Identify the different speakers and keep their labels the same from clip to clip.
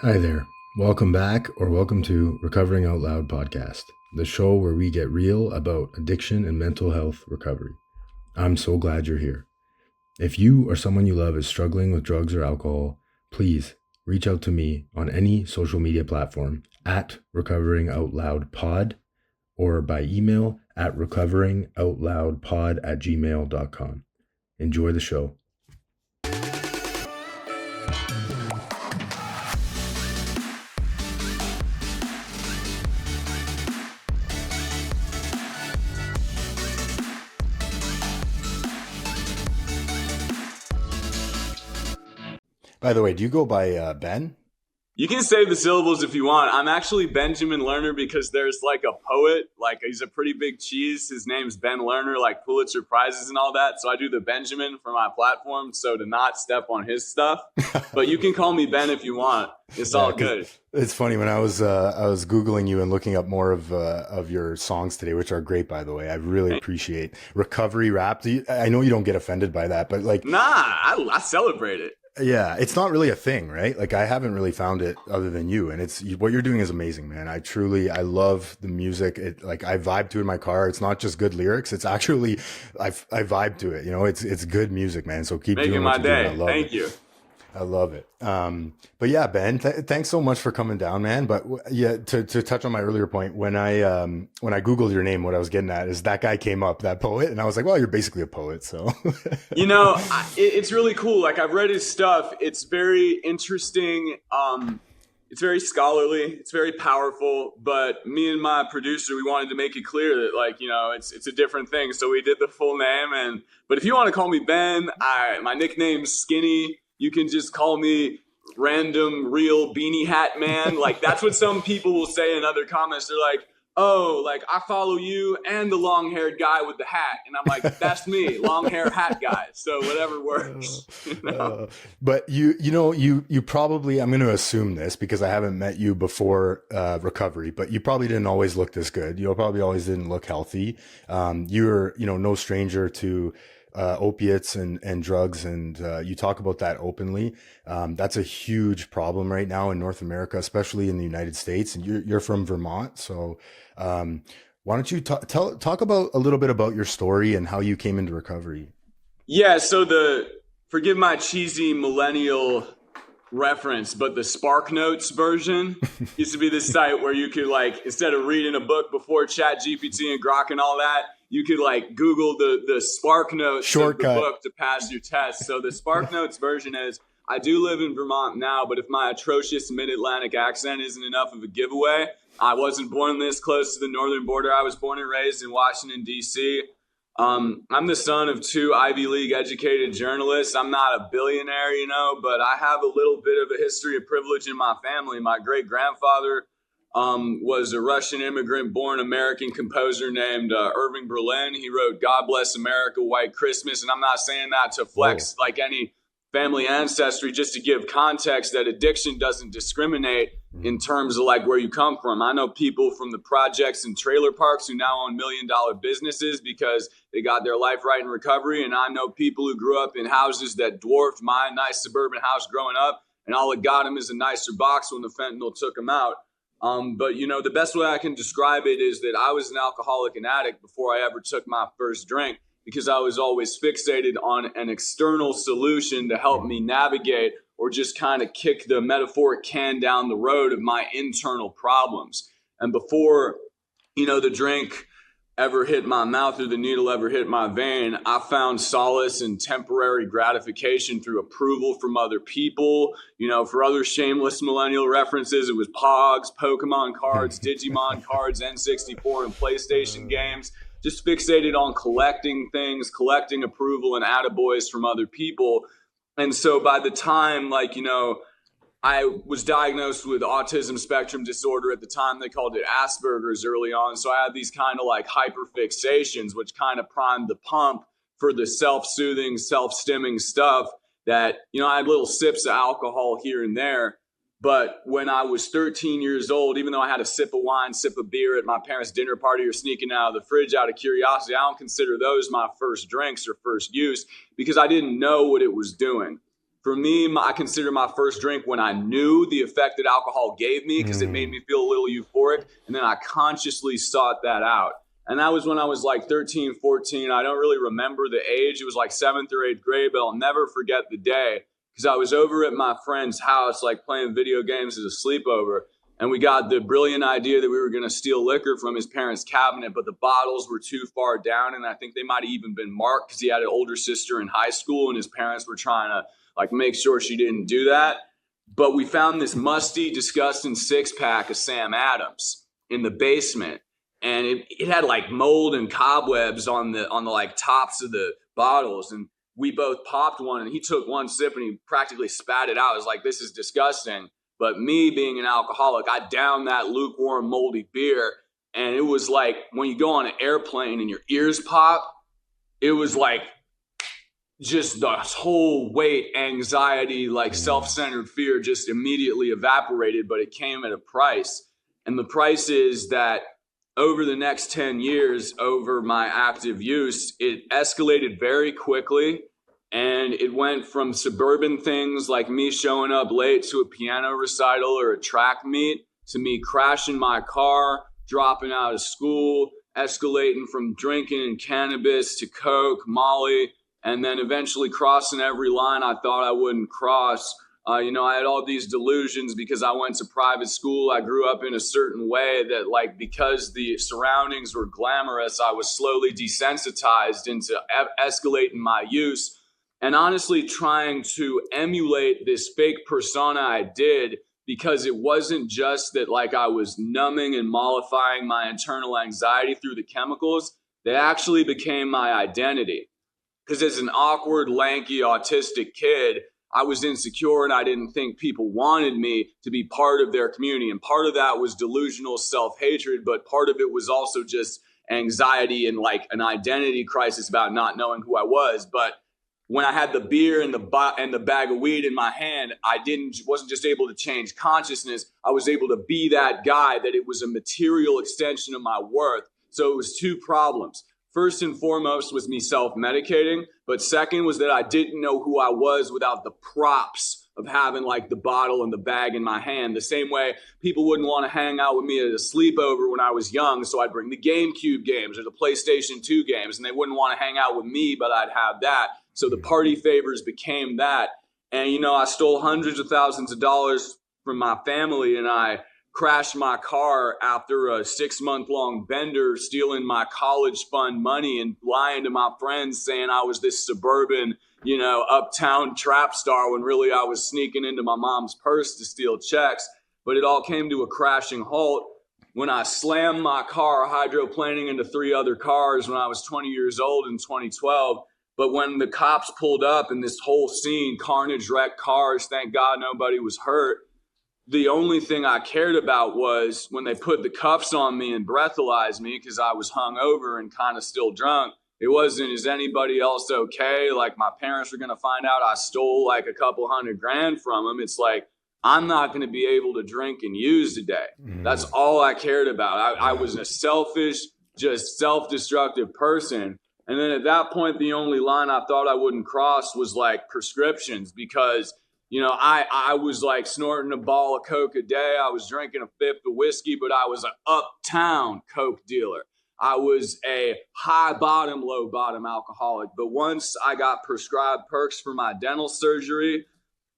Speaker 1: Hi there. Welcome back or welcome to Recovering Out Loud podcast, the show where we get real about addiction and mental health recovery. I'm so glad you're here. If you or someone you love is struggling with drugs or alcohol, please reach out to me on any social media platform at Recoveringoutloudpod or by email at recoveringoutloudpod@gmail.com. Enjoy the show. By the way, do you go by Ben?
Speaker 2: You can save the syllables if you want. I'm actually Benjamin Lerner because there's like a poet, like he's a pretty big cheese. His name's Ben Lerner, like Pulitzer Prizes and all that. So I do the Benjamin for my platform, so to not step on his stuff. But you can call me Ben if you want. It's all good.
Speaker 1: It's funny when I was Googling you and looking up more of your songs today, which are great, by the way. I really appreciate recovery rap. I know you don't get offended by that, but like,
Speaker 2: nah, I celebrate it.
Speaker 1: Yeah, it's not really a thing, right? Like I haven't really found it other than you, and it's what you're doing is amazing, man. I love the music. I vibe to it in my car. It's not just good lyrics. It's actually I vibe to it. You know, it's good music, man. So keep doing what you're doing. I love it.
Speaker 2: Thank you.
Speaker 1: I love it. But yeah, Ben, thanks so much for coming down, man. But yeah, to touch on my earlier point, when I Googled your name, what I was getting at is that guy came up, that poet. And I was like, well, you're basically a poet. So,
Speaker 2: it's really cool. Like I've read his stuff. It's very interesting. It's very scholarly. It's very powerful. But me and my producer, we wanted to make it clear that it's a different thing. So we did the full name. But if you want to call me Ben, my nickname's Skinny. You can just call me random real beanie hat man. Like that's what some people will say in other comments. They're like, oh, like I follow you and the long haired guy with the hat. And I'm like, that's me, long hair hat guy. So whatever works.
Speaker 1: But you probably, I'm going to assume this because I haven't met you before recovery, but you probably didn't always look this good. You probably always didn't look healthy. You're, no stranger to opiates and drugs. And you talk about that openly. That's a huge problem right now in North America, especially in the United States. And you're from Vermont. So why don't you talk about a little bit about your story and how you came into recovery?
Speaker 2: Yeah. So forgive my cheesy millennial reference, but the Spark Notes version used to be this site where you could instead of reading a book before ChatGPT and Grok and all that, you could Google the Spark Notes shortcut of the book to pass your test. So the Spark Notes version is, I do live in Vermont now, but if my atrocious mid-Atlantic accent isn't enough of a giveaway, I wasn't born this close to the northern border. I was born and raised in Washington, D.C. I'm the son of two Ivy League educated journalists. I'm not a billionaire, but I have a little bit of a history of privilege in my family. My great-grandfather was a Russian immigrant-born American composer named Irving Berlin. He wrote God Bless America, White Christmas. And I'm not saying that to flex like any family ancestry, just to give context that addiction doesn't discriminate in terms of where you come from. I know people from the projects and trailer parks who now own million-dollar businesses because they got their life right in recovery. And I know people who grew up in houses that dwarfed my nice suburban house growing up. And all it got them is a nicer box when the fentanyl took them out. But the best way I can describe it is that I was an alcoholic and addict before I ever took my first drink, because I was always fixated on an external solution to help me navigate or just kind of kick the metaphoric can down the road of my internal problems. And before, the drink ever hit my mouth or the needle ever hit my vein, I found solace and temporary gratification through approval from other people. For other shameless millennial references, it was Pogs, Pokemon cards, Digimon cards, N64, and PlayStation games. Just fixated on collecting things, collecting approval and attaboys from other people. And so by the time, I was diagnosed with autism spectrum disorder at the time, they called it Asperger's early on. So I had these kind of hyperfixations, which kind of primed the pump for the self-soothing, self-stimming stuff that, I had little sips of alcohol here and there. But when I was 13 years old, even though I had a sip of wine, sip of beer at my parents' dinner party or sneaking out of the fridge out of curiosity, I don't consider those my first drinks or first use because I didn't know what it was doing. For me, I consider my first drink when I knew the effect that alcohol gave me because it made me feel a little euphoric. And then I consciously sought that out. And that was when I was like 13, 14. I don't really remember the age. It was like 7th or 8th grade, but I'll never forget the day because I was over at my friend's house, like playing video games as a sleepover. And we got the brilliant idea that we were going to steal liquor from his parents' cabinet, but the bottles were too far down. And I think they might have even been marked because he had an older sister in high school and his parents were trying to like make sure she didn't do that. But we found this musty, disgusting 6-pack of Sam Adams in the basement. And it had like mold and cobwebs on the like tops of the bottles. And we both popped one and he took one sip and he practically spat it out. I was like, this is disgusting. But me being an alcoholic, I downed that lukewarm, moldy beer. And it was like when you go on an airplane and your ears pop, it was like just the whole weight, anxiety, like self-centered fear just immediately evaporated. But it came at a price. And the price is that over the next 10 years, over my active use, it escalated very quickly. And it went from suburban things like me showing up late to a piano recital or a track meet to me crashing my car, dropping out of school, escalating from drinking and cannabis to coke, Molly, and then eventually crossing every line I thought I wouldn't cross. I had all these delusions because I went to private school. I grew up in a certain way that like because the surroundings were glamorous, I was slowly desensitized into escalating my use. And honestly, trying to emulate this fake persona I did because it wasn't just that like I was numbing and mollifying my internal anxiety through the chemicals. They actually became my identity. Because as an awkward, lanky, autistic kid, I was insecure and I didn't think people wanted me to be part of their community. And part of that was delusional self-hatred, but part of it was also just anxiety and like an identity crisis about not knowing who I was. But when I had the beer and the bag of weed in my hand, I wasn't just able to change consciousness. I was able to be that guy, that it was a material extension of my worth. So it was two problems. First and foremost was me self-medicating, but second was that I didn't know who I was without the props of having like the bottle and the bag in my hand. The same way people wouldn't want to hang out with me at a sleepover when I was young, so I'd bring the GameCube games or the PlayStation 2 games, and they wouldn't want to hang out with me, but I'd have that. So the party favors became that. And, I stole hundreds of thousands of dollars from my family, and I crashed my car after a 6-month-long bender, stealing my college fund money and lying to my friends saying I was this suburban, uptown trap star when really I was sneaking into my mom's purse to steal checks. But it all came to a crashing halt when I slammed my car hydroplaning into 3 other cars when I was 20 years old in 2012. But when the cops pulled up and this whole scene, carnage, wrecked cars, thank God nobody was hurt. The only thing I cared about was when they put the cuffs on me and breathalyzed me because I was hungover and kind of still drunk. It wasn't, is anybody else okay? Like my parents were going to find out I stole like a couple $100,000 from them. It's like, I'm not going to be able to drink and use today. That's all I cared about. I was a selfish, just self-destructive person. And then at that point, the only line I thought I wouldn't cross was like prescriptions because I was like snorting a ball of Coke a day. I was drinking a fifth of whiskey, but I was an uptown Coke dealer. I was a high bottom, low bottom alcoholic. But once I got prescribed perks for my dental surgery,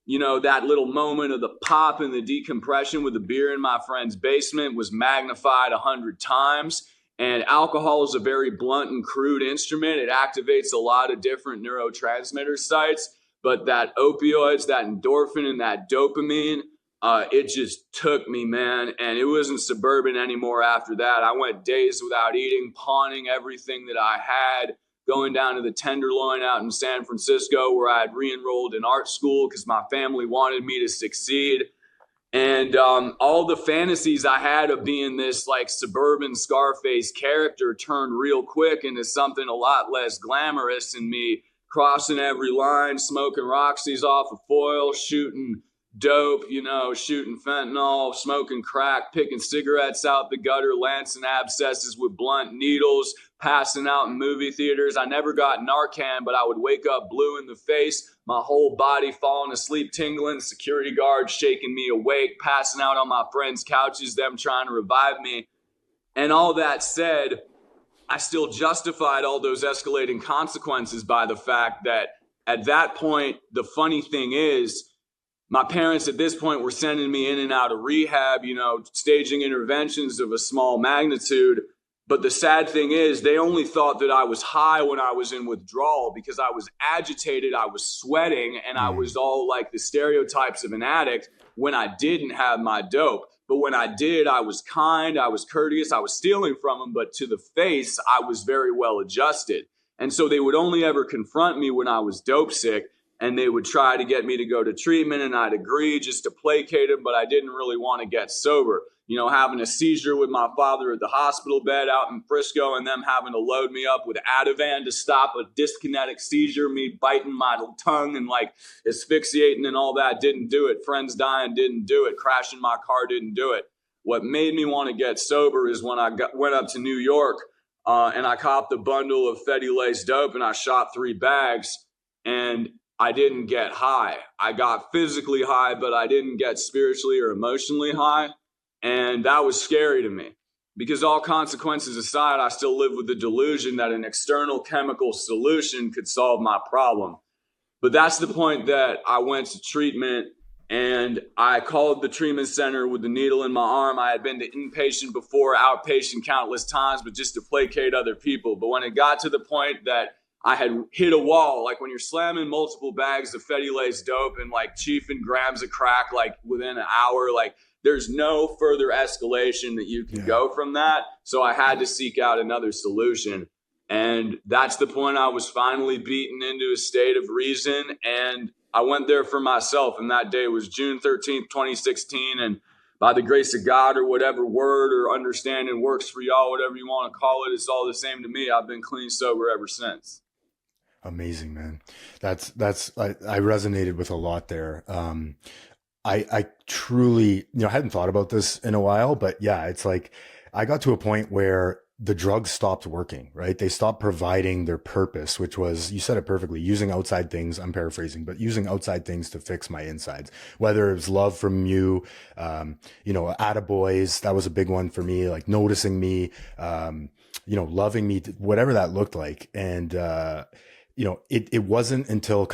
Speaker 2: that little moment of the pop and the decompression with the beer in my friend's basement was magnified 100 times. And alcohol is a very blunt and crude instrument. It activates a lot of different neurotransmitter sites. But that opioids, that endorphin, and that dopamine, it just took me, man. And it wasn't suburban anymore after that. I went days without eating, pawning everything that I had, going down to the Tenderloin out in San Francisco where I had re-enrolled in art school because my family wanted me to succeed. And all the fantasies I had of being this like suburban Scarface character turned real quick into something a lot less glamorous, and me crossing every line, smoking Roxy's off a foil, shooting dope, shooting fentanyl, smoking crack, picking cigarettes out the gutter, lancing abscesses with blunt needles, passing out in movie theaters. I never got Narcan, but I would wake up blue in the face, my whole body falling asleep, tingling, security guards shaking me awake, passing out on my friends' couches, them trying to revive me. And all that said, I still justified all those escalating consequences by the fact that at that point, the funny thing is, my parents at this point were sending me in and out of rehab, staging interventions of a small magnitude. But the sad thing is, they only thought that I was high when I was in withdrawal because I was agitated, I was sweating, and I was all like the stereotypes of an addict when I didn't have my dope. But when I did, I was kind, I was courteous, I was stealing from them, but to the face, I was very well adjusted. And so they would only ever confront me when I was dope sick. And they would try to get me to go to treatment, and I'd agree just to placate them, but I didn't really want to get sober. Having a seizure with my father at the hospital bed out in Frisco, and them having to load me up with Ativan to stop a dyskinetic seizure, me biting my tongue and like asphyxiating and all that didn't do it. Friends dying didn't do it. Crashing my car didn't do it. What made me want to get sober is when I went up to New York and I copped a bundle of Fetty Lace dope and I shot 3 bags, and I didn't get high. I got physically high, but I didn't get spiritually or emotionally high. And that was scary to me because all consequences aside, I still live with the delusion that an external chemical solution could solve my problem. But that's the point that I went to treatment, and I called the treatment center with the needle in my arm. I had been to inpatient before, outpatient countless times, but just to placate other people. But when it got to the point that I had hit a wall, like when you're slamming multiple bags of Fetty Lace dope and like chiefing grams of crack, like within an hour, like there's no further escalation that you can go from that. So I had to seek out another solution. And that's the point I was finally beaten into a state of reason. And I went there for myself. And that day was June 13th, 2016. And by the grace of God, or whatever word or understanding works for y'all, whatever you want to call it, it's all the same to me. I've been clean sober ever since.
Speaker 1: Amazing, man. I resonated with a lot there. I truly, I hadn't thought about this in a while, but yeah, it's like I got to a point where the drugs stopped working, right? They stopped providing their purpose, which was, you said it perfectly, using outside things. I'm paraphrasing, but using outside things to fix my insides, whether it was love from you, attaboys. That was a big one for me, like noticing me, loving me, whatever that looked like. And, it wasn't until,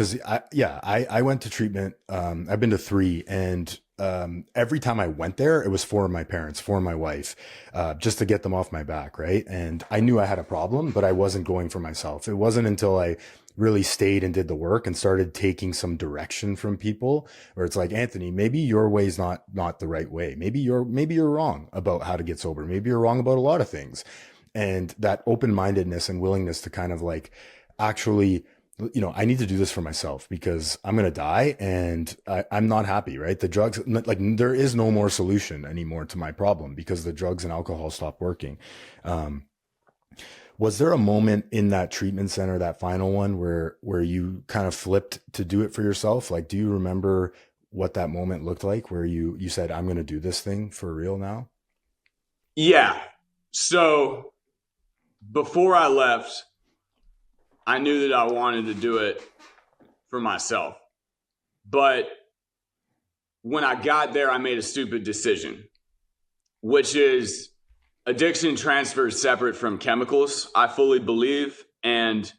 Speaker 1: I went to treatment. I've been to 3, and every time I went there, it was for my parents, for my wife, just to get them off my back. Right. And I knew I had a problem, but I wasn't going for myself. It wasn't until I really stayed and did the work and started taking some direction from people where it's like, Anthony, maybe your way's not the right way. Maybe you're wrong about how to get sober. Maybe you're wrong about a lot of things. And that open-mindedness and willingness to kind of like, actually, I need to do this for myself because I'm going to die and I'm not happy, right? The drugs, like there is no more solution anymore to my problem because the drugs and alcohol stopped working. Was there a moment in that treatment center, that final one, where you kind of flipped to do it for yourself? Like, do you remember what that moment looked like where you said, I'm going to do this thing for real now?
Speaker 2: Yeah. So before I left, I knew that I wanted to do it for myself. But when I got there, I made a stupid decision, which is addiction transfers separate from chemicals, I fully believe. And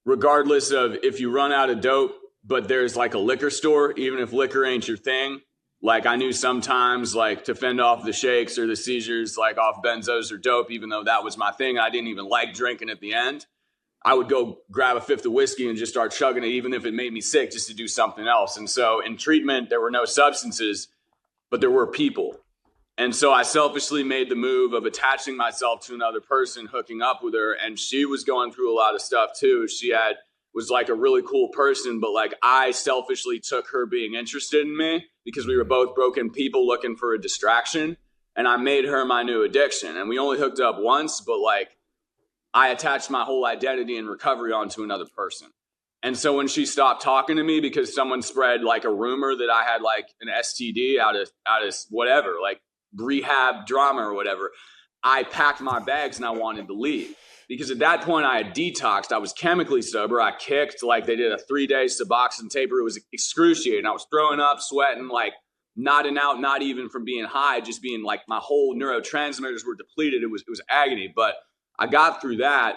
Speaker 2: regardless of if you run out of dope, but there's like a liquor store, even if liquor ain't your thing, like I knew sometimes like to fend off the shakes or the seizures, like off benzos or dope, even though that was my thing, I didn't even like drinking at the end. I would go grab a 5th of whiskey and just start chugging it, even if it made me sick, just to do something else. And so in treatment, there were no substances, but there were people. And so I selfishly made the move of attaching myself to another person, hooking up with her. And she was going through a lot of stuff too. She was like a really cool person, but like I selfishly took her being interested in me because we were both broken people looking for a distraction. And I made her my new addiction. And we only hooked up once, but like, I attached my whole identity and recovery onto another person. And so when she stopped talking to me because someone spread like a rumor that I had like an STD out of whatever, like rehab drama or whatever, I packed my bags and I wanted to leave. Because at that point I had detoxed. I was chemically sober. I kicked, like they did a 3-day Suboxone taper. It was excruciating. I was throwing up, sweating, like nodding out, not even from being high, just being like my whole neurotransmitters were depleted. It was agony, but I got through that.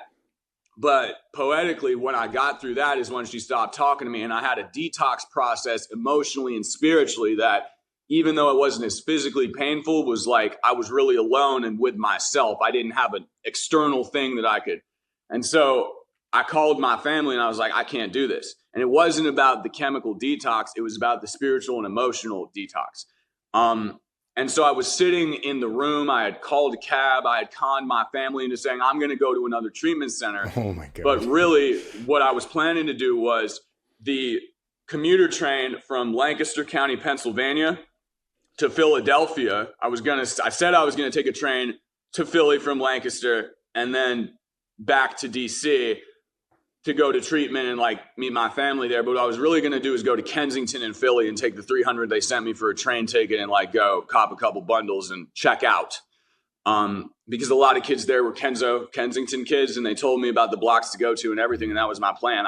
Speaker 2: But poetically, when I got through that is when she stopped talking to me, and I had a detox process emotionally and spiritually that, even though it wasn't as physically painful, was like I was really alone and with myself. I didn't have an external thing that I could. And so I called my family and I was like, I can't do this. And it wasn't about the chemical detox. It was about the spiritual and emotional detox. And so I was sitting in the room. I had called a cab. I had conned my family into saying, I'm going to go to another treatment center.
Speaker 1: Oh my God.
Speaker 2: But really what I was planning to do was the commuter train from Lancaster County, Pennsylvania to Philadelphia. I said I was going to take a train to Philly from Lancaster and then back to DC to go to treatment and like meet my family there. But what I was really going to do is go to Kensington and Philly and take the 300 they sent me for a train ticket and like go cop a couple bundles and check out. Because a lot of kids there were Kensington kids, and they told me about the blocks to go to and everything. And that was my plan.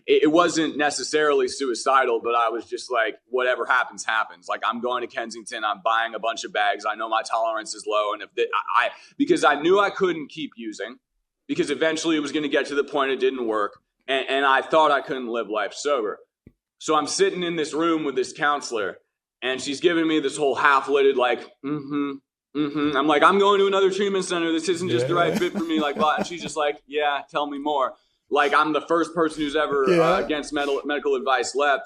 Speaker 2: It wasn't necessarily suicidal, but I was just like, whatever happens, happens. Like I'm going to Kensington, I'm buying a bunch of bags. I know my tolerance is low. And because I knew I couldn't keep using, because eventually it was going to get to the point it didn't work. And I thought I couldn't live life sober. So I'm sitting in this room with this counselor, and she's giving me this whole half-lidded, like, I'm like, I'm going to another treatment center. This isn't just the right fit for me. Like, and she's just like, yeah, tell me more. Like I'm the first person who's ever against medical advice left.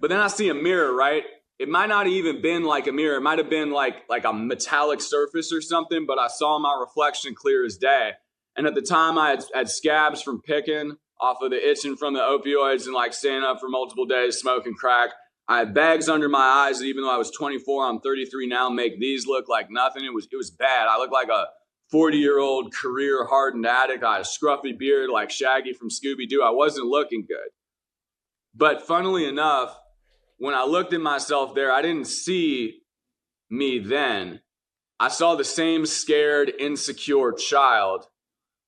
Speaker 2: But then I see a mirror, right? It might not even been like a mirror. It might have been like a metallic surface or something, but I saw my reflection clear as day. And at the time I had scabs from picking off of the itching from the opioids and like staying up for multiple days, smoking crack. I had bags under my eyes. Even though I was 24, I'm 33 now, make these look like nothing. It was bad. I looked like a 40-year-old career hardened addict. I had a scruffy beard like Shaggy from Scooby-Doo. I wasn't looking good. But funnily enough, when I looked at myself there, I didn't see me then. I saw the same scared, insecure child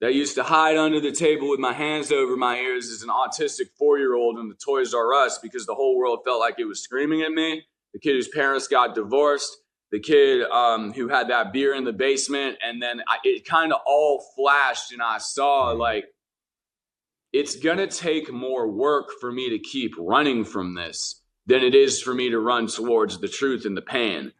Speaker 2: that used to hide under the table with my hands over my ears as an autistic 4-year-old in the Toys R Us because the whole world felt like it was screaming at me. The kid whose parents got divorced. The kid who had that beer in the basement. And then it kind of all flashed and I saw like, it's going to take more work for me to keep running from this than it is for me to run towards the truth and the pain.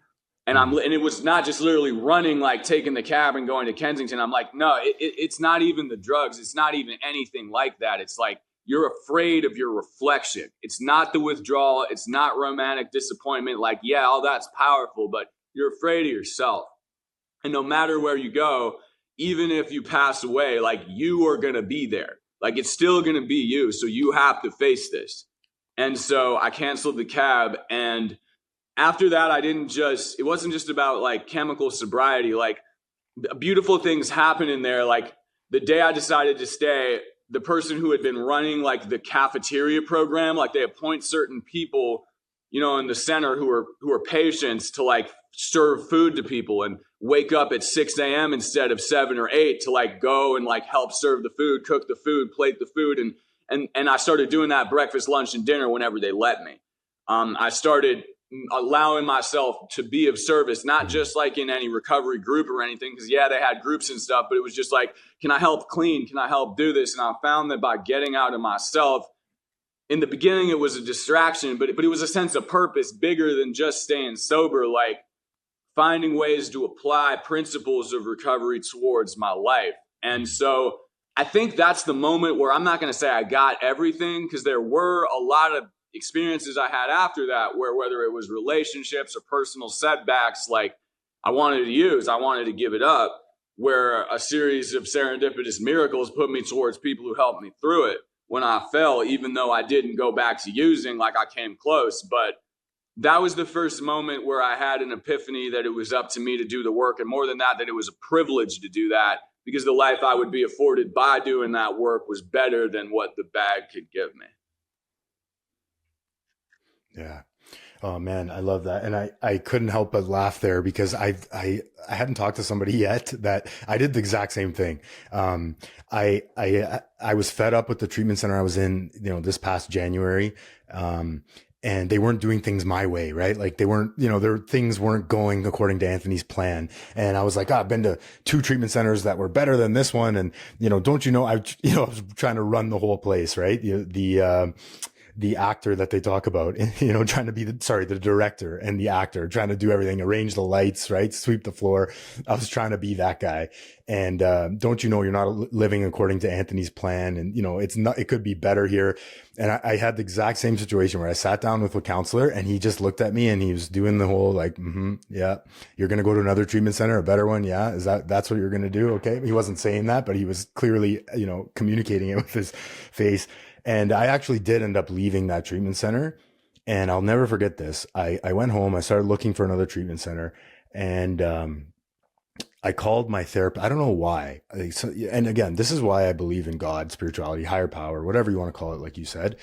Speaker 2: And it was not just literally running, like taking the cab and going to Kensington. I'm like, no, it's not even the drugs. It's not even anything like that. It's like, you're afraid of your reflection. It's not the withdrawal. It's not romantic disappointment. Like, yeah, all that's powerful, but you're afraid of yourself. And no matter where you go, even if you pass away, like you are going to be there. Like it's still going to be you. So you have to face this. And so I canceled the cab, and after that, it wasn't just about like chemical sobriety, like beautiful things happen in there. Like the day I decided to stay, the person who had been running like the cafeteria program, like they appoint certain people, in the center who are patients to like serve food to people and wake up at 6 a.m. instead of 7 or 8 to like go and like help serve the food, cook the food, plate the food. And I started doing that breakfast, lunch, and dinner whenever they let me. I started allowing myself to be of service, not just like in any recovery group or anything, because yeah, they had groups and stuff, but it was just like, can I help clean? Can I help do this? And I found that by getting out of myself, in the beginning, it was a distraction, but it was a sense of purpose bigger than just staying sober, like finding ways to apply principles of recovery towards my life. And so I think that's the moment where I'm not going to say I got everything, because there were a lot of experiences I had after that where whether it was relationships or personal setbacks, like I wanted to give it up, where a series of serendipitous miracles put me towards people who helped me through it. When I fell, even though I didn't go back to using, like I came close, but that was the first moment where I had an epiphany that it was up to me to do the work. And more than that it was a privilege to do that, because the life I would be afforded by doing that work was better than what the bag could give me.
Speaker 1: Yeah. Oh man, I love that. And I couldn't help but laugh there because I hadn't talked to somebody yet that I did the exact same thing. I was fed up with the treatment center I was in, this past January. And they weren't doing things my way, right? Like they weren't, their things weren't going according to Anthony's plan. And I was like, I've been to 2 treatment centers that were better than this one. And, don't you know, I was trying to run the whole place, right? The actor that they talk about, trying to be the director and the actor, trying to do everything, arrange the lights, right? Sweep the floor. I was trying to be that guy. And, don't you know, you're not living according to Anthony's plan. And, it could be better here. And I had the exact same situation where I sat down with a counselor and he just looked at me and he was doing the whole like, yeah, you're going to go to another treatment center, a better one. Yeah. That's what you're going to do? Okay. He wasn't saying that, but he was clearly, communicating it with his face. And I actually did end up leaving that treatment center. And I'll never forget this. I went home, I started looking for another treatment center, and I called my therapist. I don't know why. And again, this is why I believe in God, spirituality, higher power, whatever you want to call it, like you said.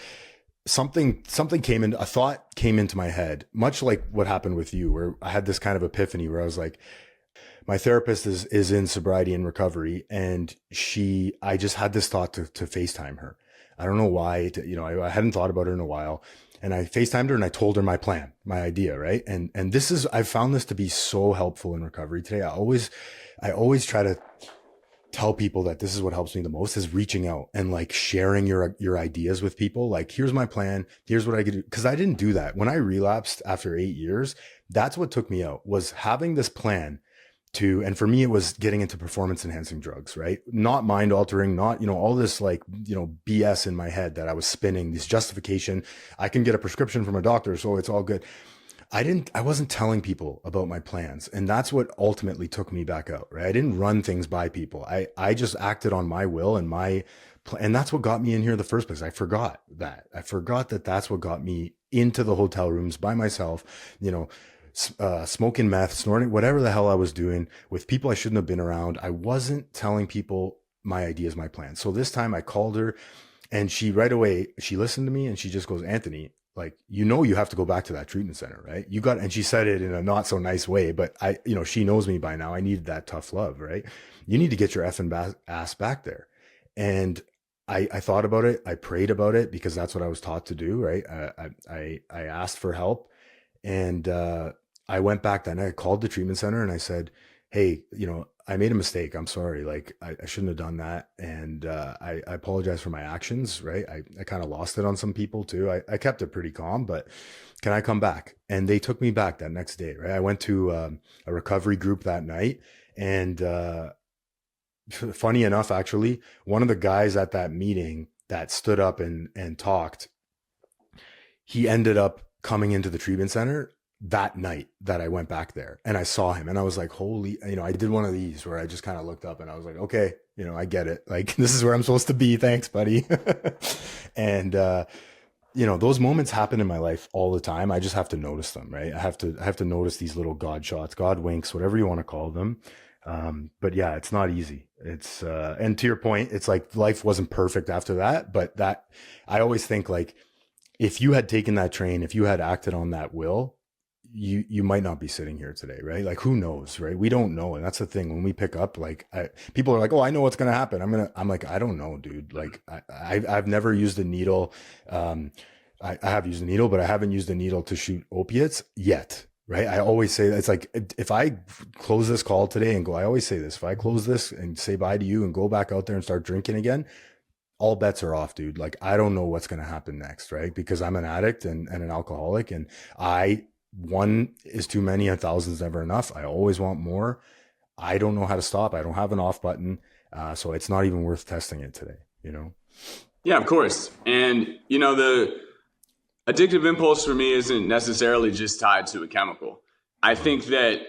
Speaker 1: Something a thought came into my head, much like what happened with you, where I had this kind of epiphany where I was like, my therapist is in sobriety and recovery. And I just had this thought to FaceTime her. I don't know why, I hadn't thought about her in a while, and I FaceTimed her and I told her my plan, my idea. Right. And I found this to be so helpful in recovery today. I always try to tell people that this is what helps me the most, is reaching out and like sharing your ideas with people. Like, here's my plan. Here's what I could do. Cause I didn't do that when I relapsed after 8 years. That's what took me out, was having this plan and for me, it was getting into performance enhancing drugs, right? Not mind altering, not, all this like, BS in my head that I was spinning, this justification. I can get a prescription from a doctor, so it's all good. I wasn't telling people about my plans. And that's what ultimately took me back out, right? I didn't run things by people. I just acted on my will and and that's what got me in here in the first place. I forgot that that's what got me into the hotel rooms by myself, smoking meth, snorting, whatever the hell I was doing with people I shouldn't have been around. I wasn't telling people my ideas, my plans. So this time I called her and she right away, she listened to me and she just goes, Anthony, like, you have to go back to that treatment center, right? And she said it in a not so nice way, but she knows me by now. I needed that tough love, right? You need to get your effing ass back there. And I thought about it. I prayed about it because that's what I was taught to do, right? I asked for help, and, I went back that night, I called the treatment center and I said, hey, I made a mistake. I'm sorry. Like I shouldn't have done that. And, I apologize for my actions. Right. I kind of lost it on some people too. I kept it pretty calm, but can I come back? And they took me back that next day. Right. I went to, a recovery group that night, and, funny enough, actually, one of the guys at that meeting that stood up and talked, he ended up coming into the treatment center that night that I went back there, and I saw him and I was like, holy, I did one of these where I just kind of looked up and I was like, okay, I get it. Like, this is where I'm supposed to be. Thanks, buddy. And, those moments happen in my life all the time. I just have to notice them, right? I have to notice these little God shots, God winks, whatever you want to call them. But yeah, it's not easy. It's, and to your point, it's like life wasn't perfect after that, but I always think like, if you had taken that train, if you had acted on that will, you might not be sitting here today, right? Like, who knows, right? We don't know. And that's the thing. When we pick up, like, people are like, oh, I know what's going to happen. I'm like, I don't know, dude. Like, I've never used a needle. I have used a needle, but I haven't used a needle to shoot opiates yet. Right. I always say that it's like, if I close this call today and go, I always say this, if I close this and say bye to you and go back out there and start drinking again, all bets are off, dude. Like, I don't know what's going to happen next. Right. Because I'm an addict and an alcoholic, and one is too many and thousands never enough. I always want more. I don't know how to stop. I don't have an off button. So it's not even worth testing it today,
Speaker 2: Yeah, of course. And, the addictive impulse for me isn't necessarily just tied to a chemical. I think that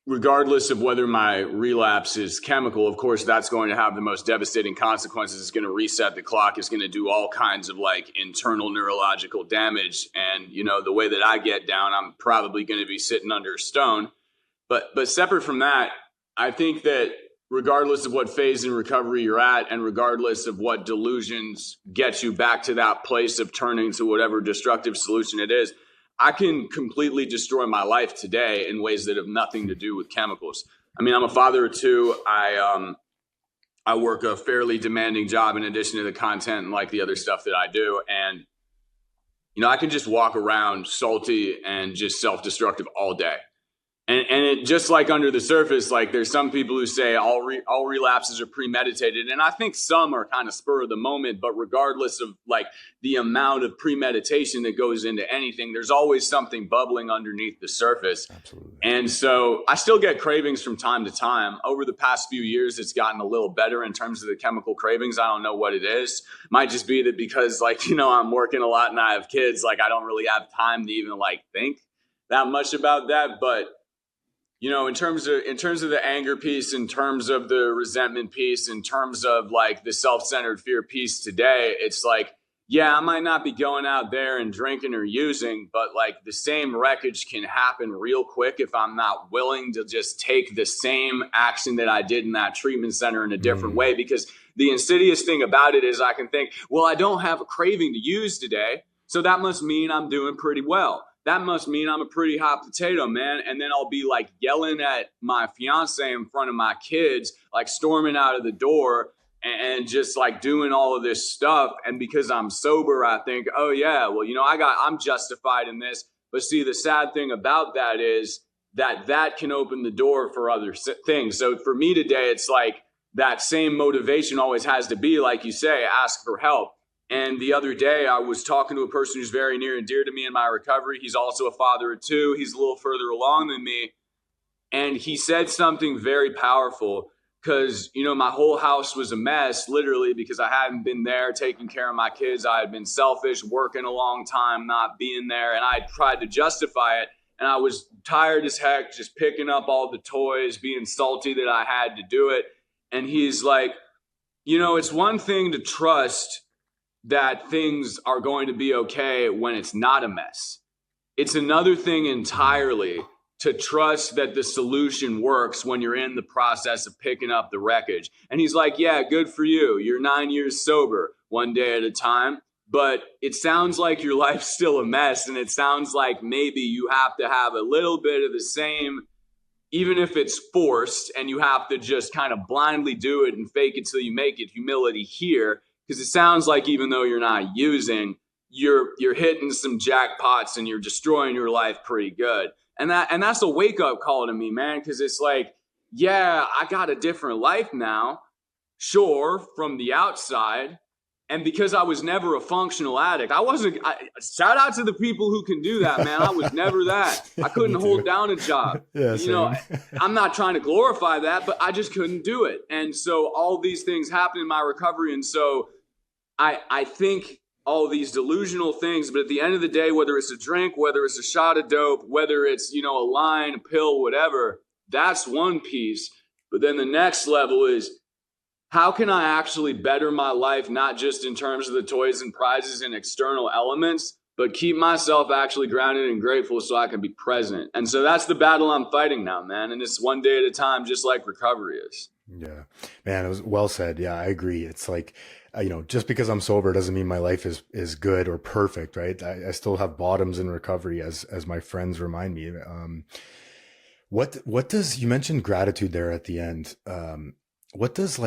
Speaker 2: regardless of whether my relapse is chemical, of course, that's going to have the most devastating consequences. It's going to reset the clock. It's going to do all kinds of like internal neurological damage. And, the way that I get down, I'm probably going to be sitting under a stone. But separate from that, I think that regardless of what phase in recovery you're at, and regardless of what delusions get you back to that place of turning to whatever destructive solution it is, I can completely destroy my life today in ways that have nothing to do with chemicals. I mean, I'm a father of two. I work a fairly demanding job in addition to the content and like the other stuff that I do. And, you know, I can just walk around salty and just self-destructive all day. And it just like under the surface, like there's some people who say all relapses are premeditated. And I think some are kind of spur of the moment, but regardless of like the amount of premeditation that goes into anything, there's always something bubbling underneath the surface.
Speaker 1: Absolutely.
Speaker 2: And so I still get cravings from time to time. Over the past few years, it's gotten a little better in terms of the chemical cravings. I don't know what it is. Might just be that because like, you know, I'm working a lot and I have kids, like I don't really have time to even like think that much about that. But you know, in terms of the anger piece, in terms of the resentment piece, in terms of like the self-centered fear piece today, it's like, yeah, I might not be going out there and drinking or using, but like the same wreckage can happen real quick if I'm not willing to just take the same action that I did in that treatment center in a different way. Because the insidious thing about it is I can think, well, I don't have a craving to use today, so that must mean I'm doing pretty well. That must mean I'm a pretty hot potato, man. And then I'll be like yelling at my fiance in front of my kids, like storming out of the door and just like doing all of this stuff. And because I'm sober, I think, oh yeah, well, you know, I'm justified in this. But see, the sad thing about that is that can open the door for other things. So for me today, it's like that same motivation always has to be, like you say, ask for help. And the other day I was talking to a person who's very near and dear to me in my recovery. He's also a father of two. He's a little further along than me. And he said something very powerful because, you know, my whole house was a mess, literally, because I hadn't been there taking care of my kids. I had been selfish, working a long time, not being there. And I tried to justify it. And I was tired as heck, just picking up all the toys, being salty that I had to do it. And he's like, you know, it's one thing to trust that things are going to be okay when it's not a mess. It's another thing entirely to trust that the solution works when you're in the process of picking up the wreckage. And he's like, yeah, good for you. You're 9 years sober, one day at a time. But it sounds like your life's still a mess. And it sounds like maybe you have to have a little bit of the same, even if it's forced, and you have to just kind of blindly do it and fake it till you make it, humility here. Because it sounds like even though you're not using, you're hitting some jackpots and you're destroying your life pretty good. And that's a wake-up call to me, man, because it's like, yeah, I got a different life now, sure, from the outside. And because I was never a functional addict, shout out to the people who can do that, man. I was never that. I couldn't hold down a job.
Speaker 1: Yeah,
Speaker 2: you know, I'm not trying to glorify that, but I just couldn't do it. And so all these things happened in my recovery. And so I think all these delusional things, but at the end of the day, whether it's a drink, whether it's a shot of dope, whether it's, you know, a line, a pill, whatever, that's one piece. But then the next level is, how can I actually better my life, not just in terms of the toys and prizes and external elements, but keep myself actually grounded and grateful so I can be present. And so that's the battle I'm fighting now, man. And it's one day at a time, just like recovery is.
Speaker 1: Yeah, man, it was well said. Yeah, I agree. It's like, you know, just because I'm sober doesn't mean my life is good or perfect, right? I still have bottoms in recovery, as my friends remind me. What does, you mentioned gratitude there at the end. What does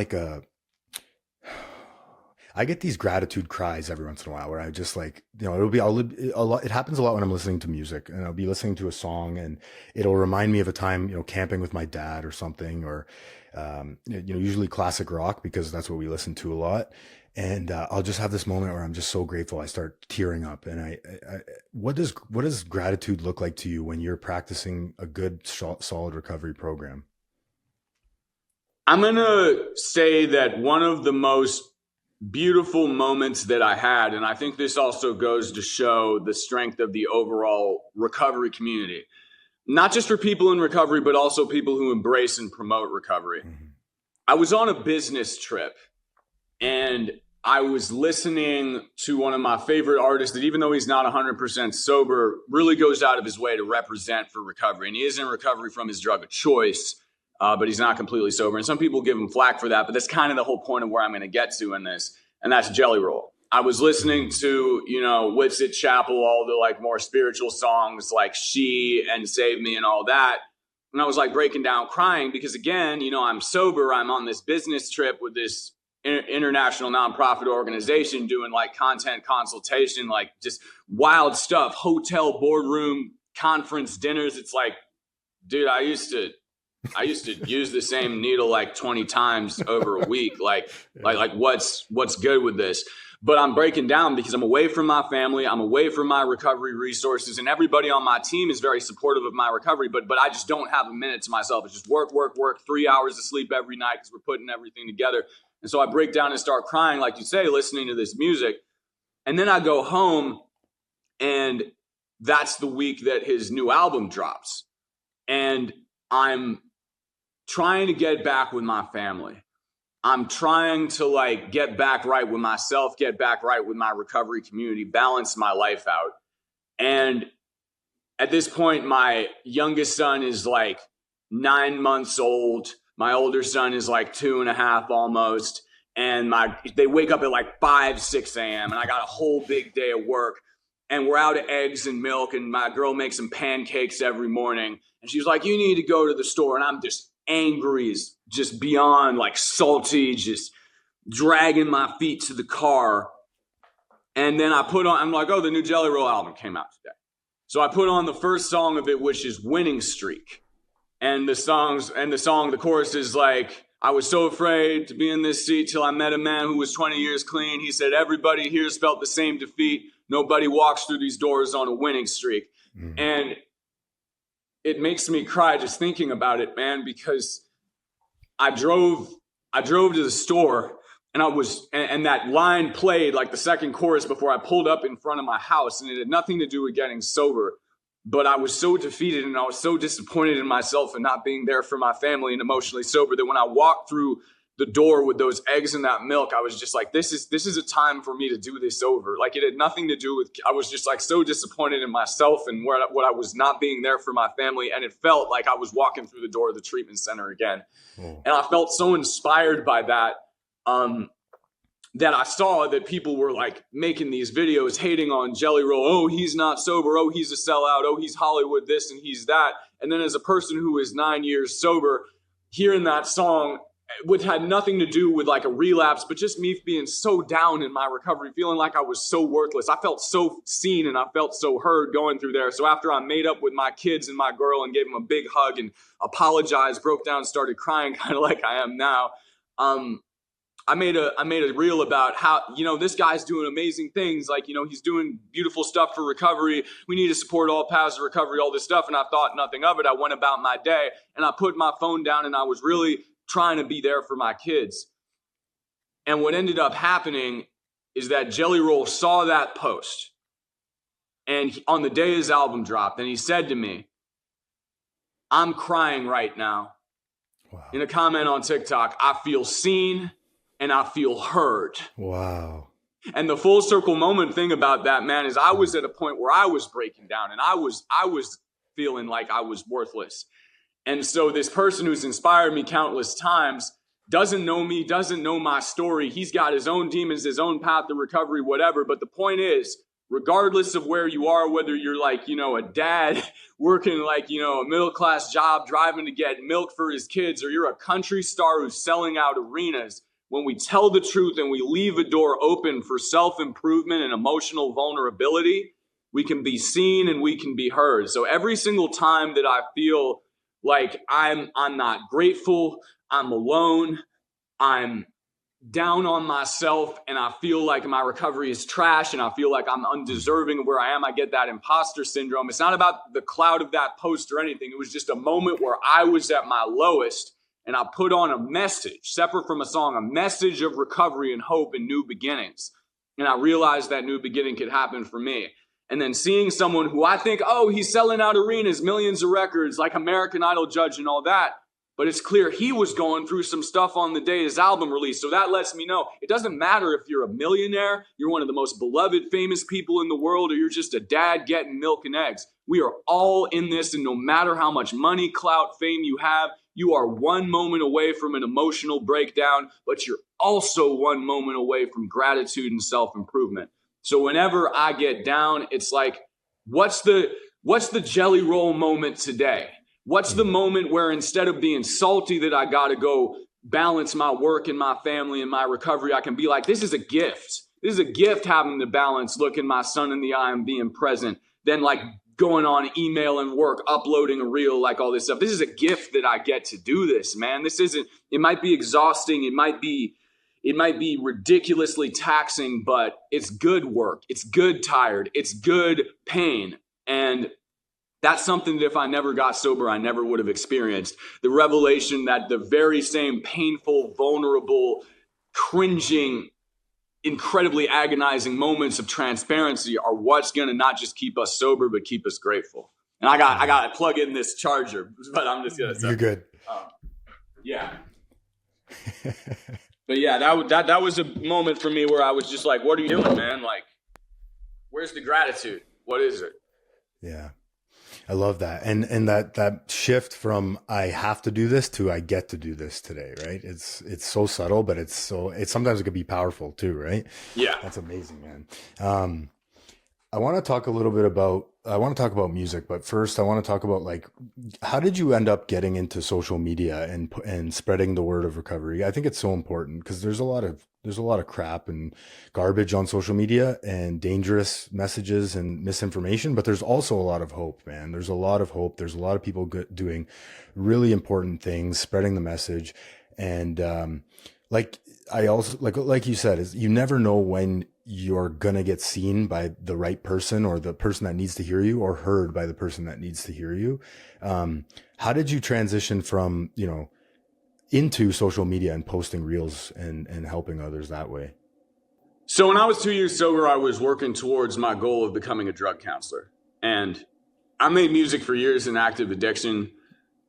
Speaker 1: I get these gratitude cries every once in a while where I just like, you know, it happens a lot when I'm listening to music, and I'll be listening to a song and it'll remind me of a time, you know, camping with my dad or something, or, you know, usually classic rock because that's what we listen to a lot. And, I'll just have this moment where I'm just so grateful. I start tearing up. And what does gratitude look like to you when you're practicing a good, solid recovery program?
Speaker 2: I'm going to say that one of the most beautiful moments that I had, and I think this also goes to show the strength of the overall recovery community, not just for people in recovery, but also people who embrace and promote recovery. Mm-hmm. I was on a business trip and I was listening to one of my favorite artists that, even though he's not 100% sober, really goes out of his way to represent for recovery. And he is in recovery from his drug of choice, but he's not completely sober. And some people give him flack for that, but that's kind of the whole point of where I'm going to get to in this. And that's Jelly Roll. I was listening to, Whitsitt Chapel, all the like more spiritual songs like She and Save Me and all that. And I was like breaking down crying because again, I'm sober. I'm on this business trip with this international nonprofit organization doing like content consultation, like just wild stuff, hotel boardroom conference dinners. It's like, dude, I used to use the same needle like 20 times over a week. Like what's good with this? But I'm breaking down because I'm away from my family. I'm away from my recovery resources, and everybody on my team is very supportive of my recovery. But I just don't have a minute to myself. It's just work, 3 hours of sleep every night because we're putting everything together. And so I break down and start crying, like you say, listening to this music. And then I go home, and that's the week that his new album drops. And I'm trying to get back with my family. I'm trying to like get back right with myself, get back right with my recovery community, balance my life out. And at this point, my youngest son is like 9 months old. My older son is like 2.5 almost. And they wake up at like 5, 6 a.m. and I got a whole big day of work. And we're out of eggs and milk. And my girl makes some pancakes every morning. And she's like, you need to go to the store. And I'm just angry, just beyond like salty, just dragging my feet to the car. And then I'm like, oh, the new Jelly Roll album came out today. So I put on the first song of it, which is Winning Streak. And the chorus is like, I was so afraid to be in this seat till I met a man who was 20 years clean. He said, everybody here's felt the same defeat. Nobody walks through these doors on a winning streak. Mm. And it makes me cry just thinking about it, man, because I drove to the store and that line played like the second chorus before I pulled up in front of my house, and it had nothing to do with getting sober. But I was so defeated and I was so disappointed in myself and not being there for my family and emotionally sober that when I walked through the door with those eggs and that milk, I was just like, this is a time for me to do this over. Like it had nothing to do with, I was just like so disappointed in myself and what I was not being there for my family. And it felt like I was walking through the door of the treatment center again. Oh. And I felt so inspired by that, that I saw that people were like making these videos hating on Jelly Roll. Oh, he's not sober. Oh, he's a sellout. Oh, he's Hollywood this and he's that. And then as a person who is 9 years sober, hearing that song, which had nothing to do with like a relapse, but just me being so down in my recovery, feeling like I was so worthless. I felt so seen and I felt so heard going through there. So after I made up with my kids and my girl and gave them a big hug and apologized, broke down, started crying kind of like I am now, I made a reel about how, this guy's doing amazing things. Like, he's doing beautiful stuff for recovery. We need to support all paths of recovery, all this stuff. And I thought nothing of it. I went about my day and I put my phone down and I was really trying to be there for my kids. And what ended up happening is that Jelly Roll saw that post and on the day his album dropped, and he said to me, I'm crying right now. Wow. In a comment on TikTok, I feel seen and I feel heard. Wow. And the full circle moment thing about that, man, is I was at a point where I was breaking down and I was feeling like I was worthless. And so this person who's inspired me countless times doesn't know me, doesn't know my story. He's got his own demons, his own path to recovery, whatever. But the point is, regardless of where you are, whether you're like, a dad working like, a middle-class job, driving to get milk for his kids, or you're a country star who's selling out arenas, when we tell the truth and we leave a door open for self-improvement and emotional vulnerability, we can be seen and we can be heard. So every single time that I feel like I'm not grateful, I'm alone, I'm down on myself, and I feel like my recovery is trash and I feel like I'm undeserving of where I am, I get that imposter syndrome. It's not about the cloud of that post or anything. It was just a moment where I was at my lowest and I put on a message, separate from a song, a message of recovery and hope and new beginnings. And I realized that new beginning could happen for me. And then seeing someone who I think, oh, he's selling out arenas, millions of records, like American Idol judge and all that. But it's clear he was going through some stuff on the day his album released. So that lets me know it doesn't matter if you're a millionaire, you're one of the most beloved, famous people in the world, or you're just a dad getting milk and eggs. We are all in this, and no matter how much money, clout, fame you have, You are one moment away from an emotional breakdown, but you're also one moment away from gratitude and self-improvement. So whenever I get down, it's like, what's the jelly roll moment today? What's the moment where instead of being salty that I got to go balance my work and my family and my recovery, I can be like, this is a gift. This is a gift, having the balance, looking my son in the eye and being present, then like going on email and work, uploading a reel, like all this stuff. This is a gift that I get to do this, man. This isn't, it might be exhausting. It might be ridiculously taxing, but it's good work. It's good tired. It's good pain. And that's something that if I never got sober, I never would have experienced. The revelation that the very same painful, vulnerable, cringing, incredibly agonizing moments of transparency are what's going to not just keep us sober, but keep us grateful. And I got to plug in this charger, but I'm just going to say.
Speaker 1: You're good.
Speaker 2: Yeah. But yeah, that was a moment for me where I was just like, what are you doing, man? Like, where's the gratitude? What is it?
Speaker 1: Yeah. I love that. And that shift from I have to do this to I get to do this today, right? It's so subtle, but it's sometimes it could be powerful too, right?
Speaker 2: Yeah.
Speaker 1: That's amazing, man. I want to talk about music, but first I want to talk about like, how did you end up getting into social media and spreading the word of recovery? I think it's so important because there's a lot of crap and garbage on social media and dangerous messages and misinformation, but there's also a lot of hope, man. There's a lot of hope. There's a lot of people doing really important things, spreading the message. And, like you said, is you never know when you're going to get seen by the right person or the person that needs to hear you, or heard by the person that needs to hear you. How did you transition from, into social media and posting reels and helping others that way?
Speaker 2: So when I was 2 years sober, I was working towards my goal of becoming a drug counselor. And I made music for years in active addiction,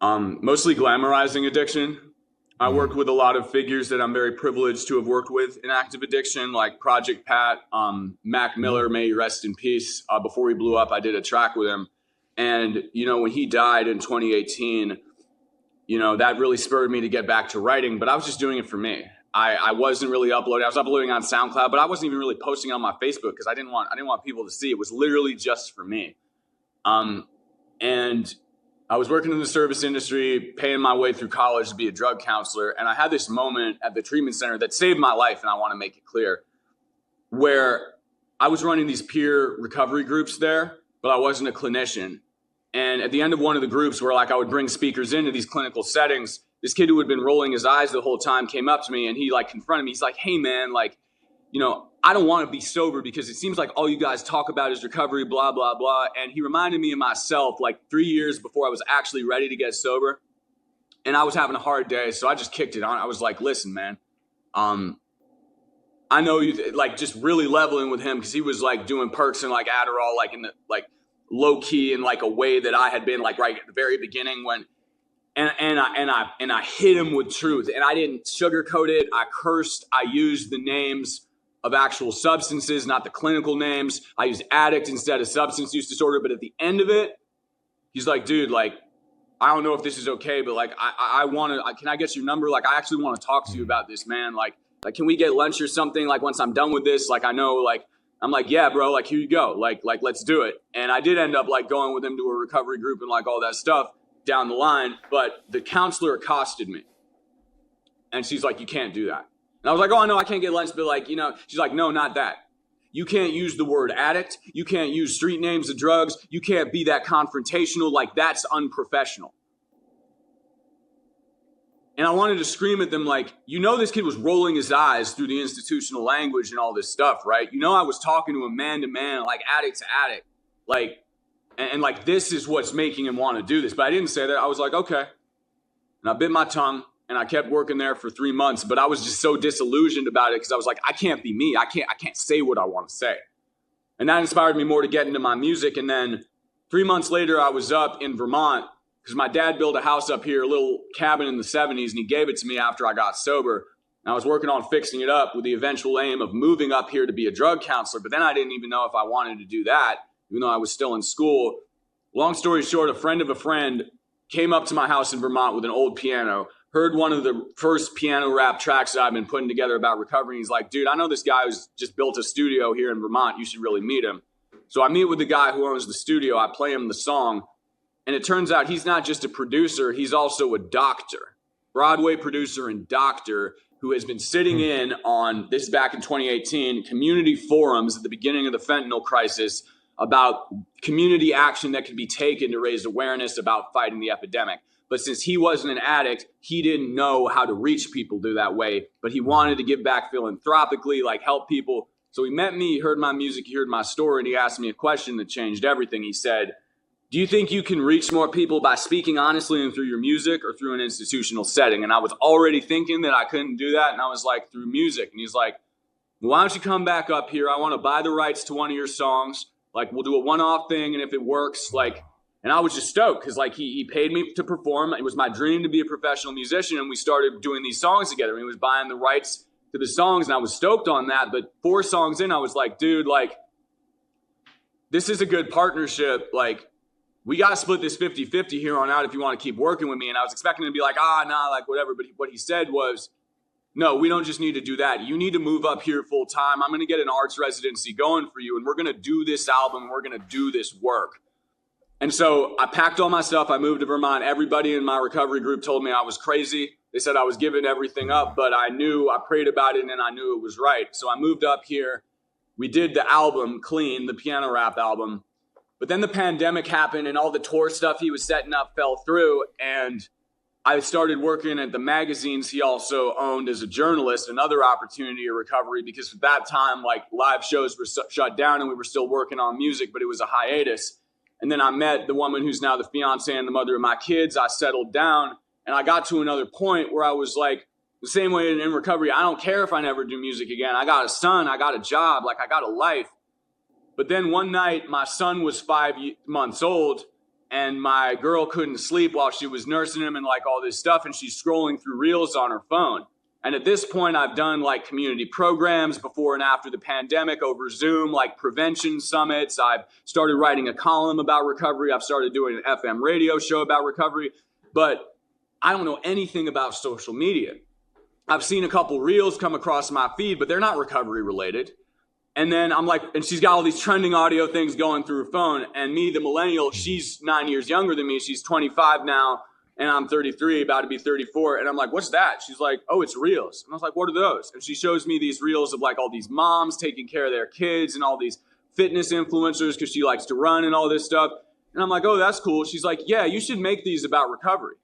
Speaker 2: mostly glamorizing addiction. I worked with a lot of figures that I'm very privileged to have worked with in active addiction, like Project Pat, Mac Miller, may he rest in peace. Before he blew up, I did a track with him. And, when he died in 2018, that really spurred me to get back to writing, but I was just doing it for me. I wasn't really uploading. I was uploading on SoundCloud, but I wasn't even really posting on my Facebook because I didn't want people to see. It was literally just for me. And I was working in the service industry, paying my way through college to be a drug counselor. And I had this moment at the treatment center that saved my life. And I want to make it clear, where I was running these peer recovery groups there, but I wasn't a clinician. And at the end of one of the groups where I would bring speakers into these clinical settings, this kid who had been rolling his eyes the whole time came up to me and he confronted me. He's like, hey man, I don't want to be sober because it seems like all you guys talk about is recovery, blah, blah, blah. And he reminded me of myself 3 years before I was actually ready to get sober. And I was having a hard day. So I just kicked it on. I was like, listen, man, I know you just really leveling with him because he was doing perks and Adderall, in the low key in a way that I had been right at the very beginning when, and I hit him with truth and I didn't sugarcoat it. I cursed. I used the names of actual substances, not the clinical names. I used addict instead of substance use disorder. But at the end of it, he's like, dude, I don't know if this is okay, but I want to, can I get your number? I actually want to talk to you about this, man. Can we get lunch or something? Once I'm done with this, I know, I'm like, yeah, bro, here you go. Let's do it. And I did end up going with him to a recovery group and all that stuff down the line. But the counselor accosted me and she's like, you can't do that. And I was like, oh, no, I can't get lunch. But she's like, no, not that. You can't use the word addict. You can't use street names of drugs. You can't be that confrontational. That's unprofessional. And I wanted to scream at them this kid was rolling his eyes through the institutional language and all this stuff, right? I was talking to him man to man, addict to addict. And this is what's making him want to do this. But I didn't say that. I was like, okay. And I bit my tongue. And I kept working there for 3 months, but I was just so disillusioned about it because I was like, I can't be me. I can't say what I want to say. And that inspired me more to get into my music. And then 3 months later, I was up in Vermont because my dad built a house up here, a little cabin in the 70s, and he gave it to me after I got sober. And I was working on fixing it up with the eventual aim of moving up here to be a drug counselor. But then I didn't even know if I wanted to do that, even though I was still in school. Long story short, a friend of a friend came up to my house in Vermont with an old piano, heard one of the first piano rap tracks that I've been putting together about recovery. He's like, dude, I know this guy who's just built a studio here in Vermont. You should really meet him. So I meet with the guy who owns the studio. I play him the song. And it turns out he's not just a producer. He's also a doctor, Broadway producer and doctor, who has been sitting in on, this back in 2018, community forums at the beginning of the fentanyl crisis about community action that could be taken to raise awareness about fighting the epidemic. But since he wasn't an addict, he didn't know how to reach people through that way. But he wanted to give back philanthropically, like help people. So he met me, he heard my music, he heard my story, and he asked me a question that changed everything. He said, do you think you can reach more people by speaking honestly and through your music or through an institutional setting? And I was already thinking that I couldn't do that. And I was like, through music. And he's like, why don't you come back up here? I want to buy the rights to one of your songs. Like, we'll do a one-off thing. And if it works, like, and I was just stoked because, like, he paid me to perform. It was my dream to be a professional musician. And we started doing these songs together. And he was buying the rights to the songs. And I was stoked on that. But 4 songs in, I was like, dude, like, this is a good partnership. Like, we got to split this 50-50 here on out if you want to keep working with me. And I was expecting to be like, nah, like whatever. But what he said was, no, we don't just need to do that. You need to move up here full time. I'm going to get an arts residency going for you. And we're going to do this album. We're going to do this work. And so I packed all my stuff. I moved to Vermont. Everybody in my recovery group told me I was crazy. They said I was giving everything up, but I prayed about it and I knew it was right. So I moved up here. We did the album Clean, the piano rap album. But then the pandemic happened and all the tour stuff he was setting up fell through. And I started working at the magazines he also owned as a journalist, another opportunity of recovery, because at that time, like, live shows were shut down and we were still working on music, but it was a hiatus. And then I met the woman who's now the fiance and the mother of my kids. I settled down and I got to another point where I was like, the same way in recovery, I don't care if I never do music again. I got a son, I got a job, like I got a life. But then one night, my son was 5 months old, and my girl couldn't sleep while she was nursing him and like all this stuff, and she's scrolling through reels on her phone. And at this point, I've done like community programs before and after the pandemic over Zoom, like prevention summits. I've started writing a column about recovery. I've started doing an FM radio show about recovery. But I don't know anything about social media. I've seen a couple reels come across my feed, but they're not recovery related. And then I'm like, and she's got all these trending audio things going through her phone. And me, the millennial, she's 9 years younger than me. She's 25 now, and I'm 33, about to be 34. And I'm like, what's that? She's like, oh, it's reels. And I was like, what are those? And she shows me these reels of like all these moms taking care of their kids and all these fitness influencers because she likes to run and all this stuff. And I'm like, oh, that's cool. She's like, yeah, you should make these about recovery.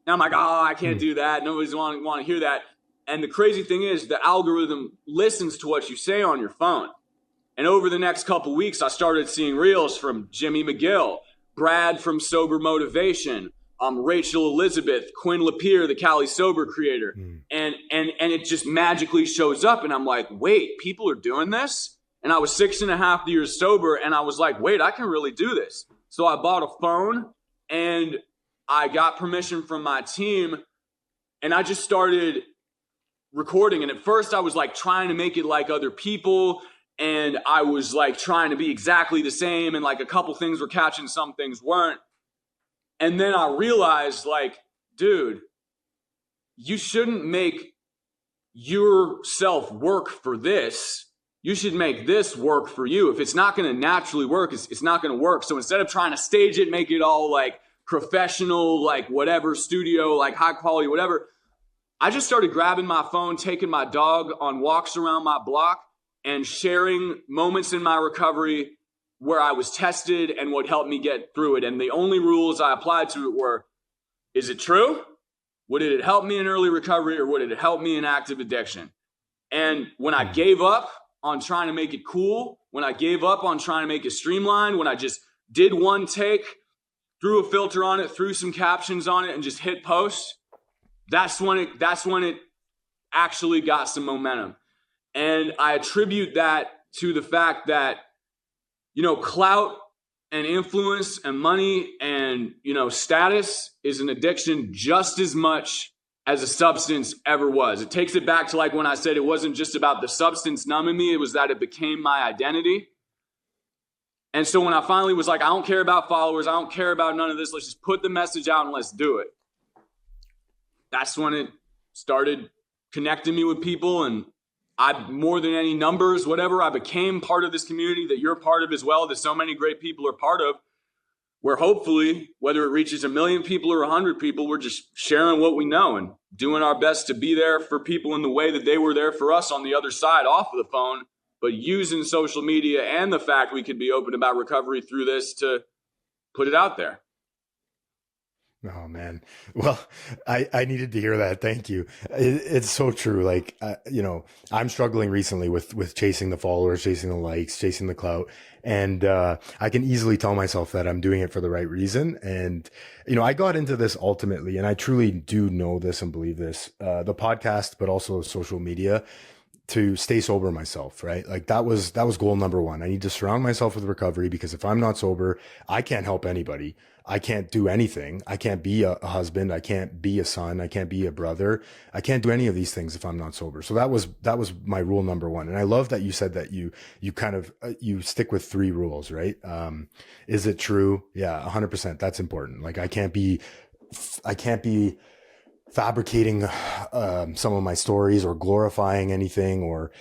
Speaker 2: And I'm like, oh, I can't do that. Nobody's want to hear that. And the crazy thing is the algorithm listens to what you say on your phone. And over the next couple weeks, I started seeing reels from Jimmy McGill, Brad from Sober Motivation, Rachel Elizabeth, Quinn Lapierre, the Cali Sober creator. And it just magically shows up. And I'm like, wait, people are doing this? And I was 6.5 years sober. And I was like, wait, I can really do this. So I bought a phone and I got permission from my team. And I just started recording. And at first I was like trying to make it like other people. And I was like trying to be exactly the same. And like a couple things were catching, some things weren't. And then I realized like, dude, you shouldn't make yourself work for this. You should make this work for you. If it's not going to naturally work, it's not going to work. So instead of trying to stage it, make it all like professional, like whatever studio, like high quality, whatever, I just started grabbing my phone, taking my dog on walks around my block and sharing moments in my recovery where I was tested and what helped me get through it. And the only rules I applied to it were, is it true? Would it help me in early recovery or would it help me in active addiction? And when I gave up on trying to make it cool, when I gave up on trying to make it streamlined, when I just did one take, threw a filter on it, threw some captions on it and just hit post, that's when it actually got some momentum. And I attribute that to the fact that, you know, clout and influence and money and, you know, status is an addiction just as much as a substance ever was. It takes it back to like when I said it wasn't just about the substance numbing me, it was that it became my identity. And so when I finally was like, I don't care about followers, I don't care about none of this, let's just put the message out and let's do it. That's when it started connecting me with people, and I, more than any numbers, whatever, I became part of this community that you're part of as well, that so many great people are part of, where hopefully, whether it reaches 1 million people or 100 people, we're just sharing what we know and doing our best to be there for people in the way that they were there for us on the other side off of the phone, but using social media and the fact we could be open about recovery through this to put it out there.
Speaker 1: Oh man. Well, I needed to hear that. Thank you. It's so true. Like, I'm struggling recently with chasing the followers, chasing the likes, chasing the clout. And, I can easily tell myself that I'm doing it for the right reason. And, I got into this ultimately, and I truly do know this and believe this, the podcast, but also social media, to stay sober myself, right? Like that was goal number one. I need to surround myself with recovery, because if I'm not sober, I can't help anybody. I can't do anything. I can't be a husband. I can't be a son. I can't be a brother. I can't do any of these things if I'm not sober. So that was my rule number one. And I love that you said that you kind of, you stick with 3 rules, right? Is it true? Yeah, 100%. That's important. Like I can't be fabricating some of my stories or glorifying anything, or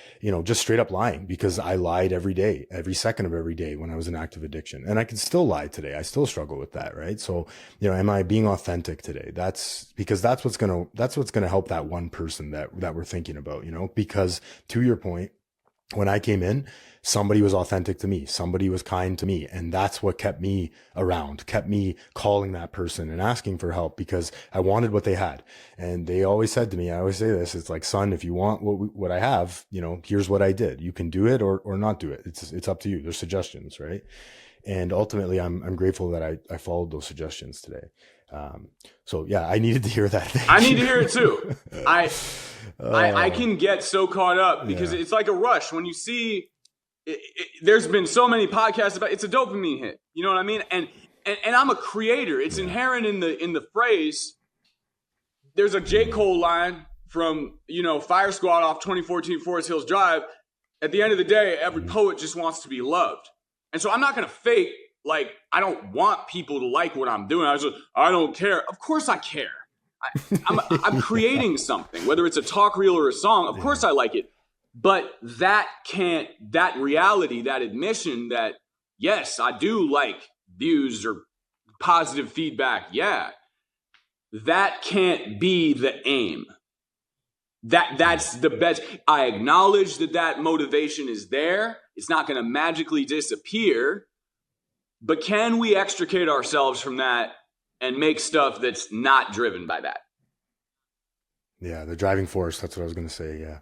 Speaker 1: just straight up lying, because I lied every day, every second of every day when I was in active addiction, and I can still lie today. I still struggle with that, right? So am I being authentic today? That's because that's what's gonna help that one person that we're thinking about, because to your point, when I came in, somebody was authentic to me. Somebody was kind to me. And that's what kept me around, kept me calling that person and asking for help, because I wanted what they had. And they always said to me, I always say this, it's like, son, if you want what I have, here's what I did. You can do it or not do it. It's up to you. There's suggestions, right? And ultimately, I'm grateful that I followed those suggestions today. So yeah, I needed to hear that.
Speaker 2: I need to hear it too. I can get so caught up because it's like a rush when you see there's been so many podcasts about it's a dopamine hit. You know what I mean? And I'm a creator. It's inherent in the phrase. There's a J. Cole line from, Fire Squad off 2014 Forest Hills Drive. At the end of the day, every poet just wants to be loved. And so I'm not going to fake, like, I don't want people to like what I'm doing. I don't care. Of course I care. I'm creating something, whether it's a talk reel or a song. Of course I like it. But that reality, that admission that, yes, I do like views or positive feedback. Yeah. That can't be the aim. That's the best. I acknowledge that motivation is there. It's not going to magically disappear. But can we extricate ourselves from that and make stuff that's not driven by that?
Speaker 1: Yeah, the driving force. That's what I was going to say. Yeah.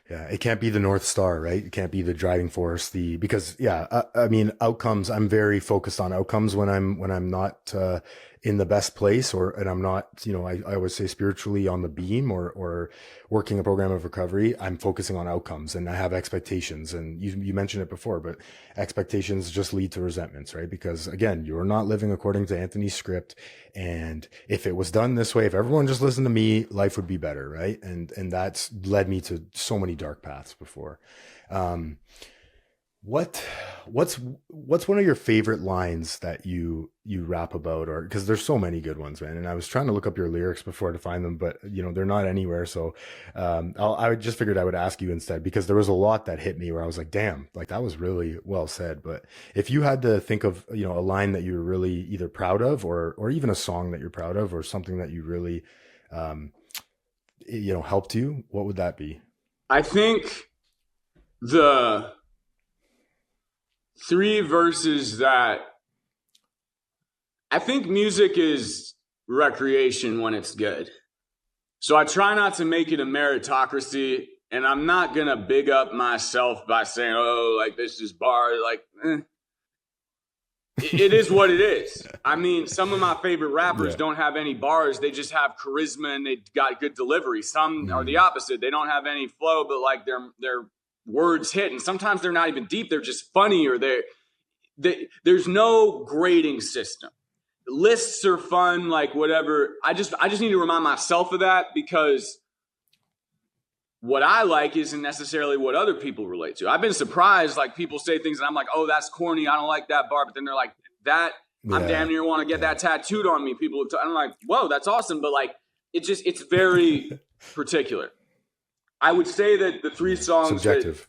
Speaker 1: Yeah, it can't be the North Star, right? It can't be the driving force. I mean, outcomes. I'm very focused on outcomes when I'm not in the best place, and I'm not, I always say spiritually on the beam or working a program of recovery. I'm focusing on outcomes, and I have expectations. And you mentioned it before, but expectations just lead to resentments, right? Because again, you're not living according to Anthony's script. And if it was done this way, if everyone just listened to me, life would be better, right? And that's led me to so many dark paths before. What's one of your favorite lines that you rap about, or because there's so many good ones, man. And I was trying to look up your lyrics before to find them, but they're not anywhere. So, I just figured I would ask you instead, because there was a lot that hit me where I was like, damn, like that was really well said. But if you had to think of, a line that you're really either proud of, or even a song that you're proud of, or something that you really, helped you, what would that be?
Speaker 2: I think the 3 verses that I think music is recreation when it's good. So I try not to make it a meritocracy, and I'm not going to big up myself by saying, oh, like this is bar, like, It is what it is. I mean, some of my favorite rappers don't have any bars. They just have charisma and they got good delivery. Some are the opposite. They don't have any flow, but like their words hit. And sometimes they're not even deep. They're just funny, or there's no grading system. Lists are fun, like whatever. I just need to remind myself of that, because what I like isn't necessarily what other people relate to. I've been surprised, like people say things and I'm like, oh, that's corny. I don't like that bar. But then they're like, that, I'm damn near want to get that tattooed on me. People, I'm like, whoa, that's awesome. But like, it's very particular. I would say that the three songs
Speaker 1: subjective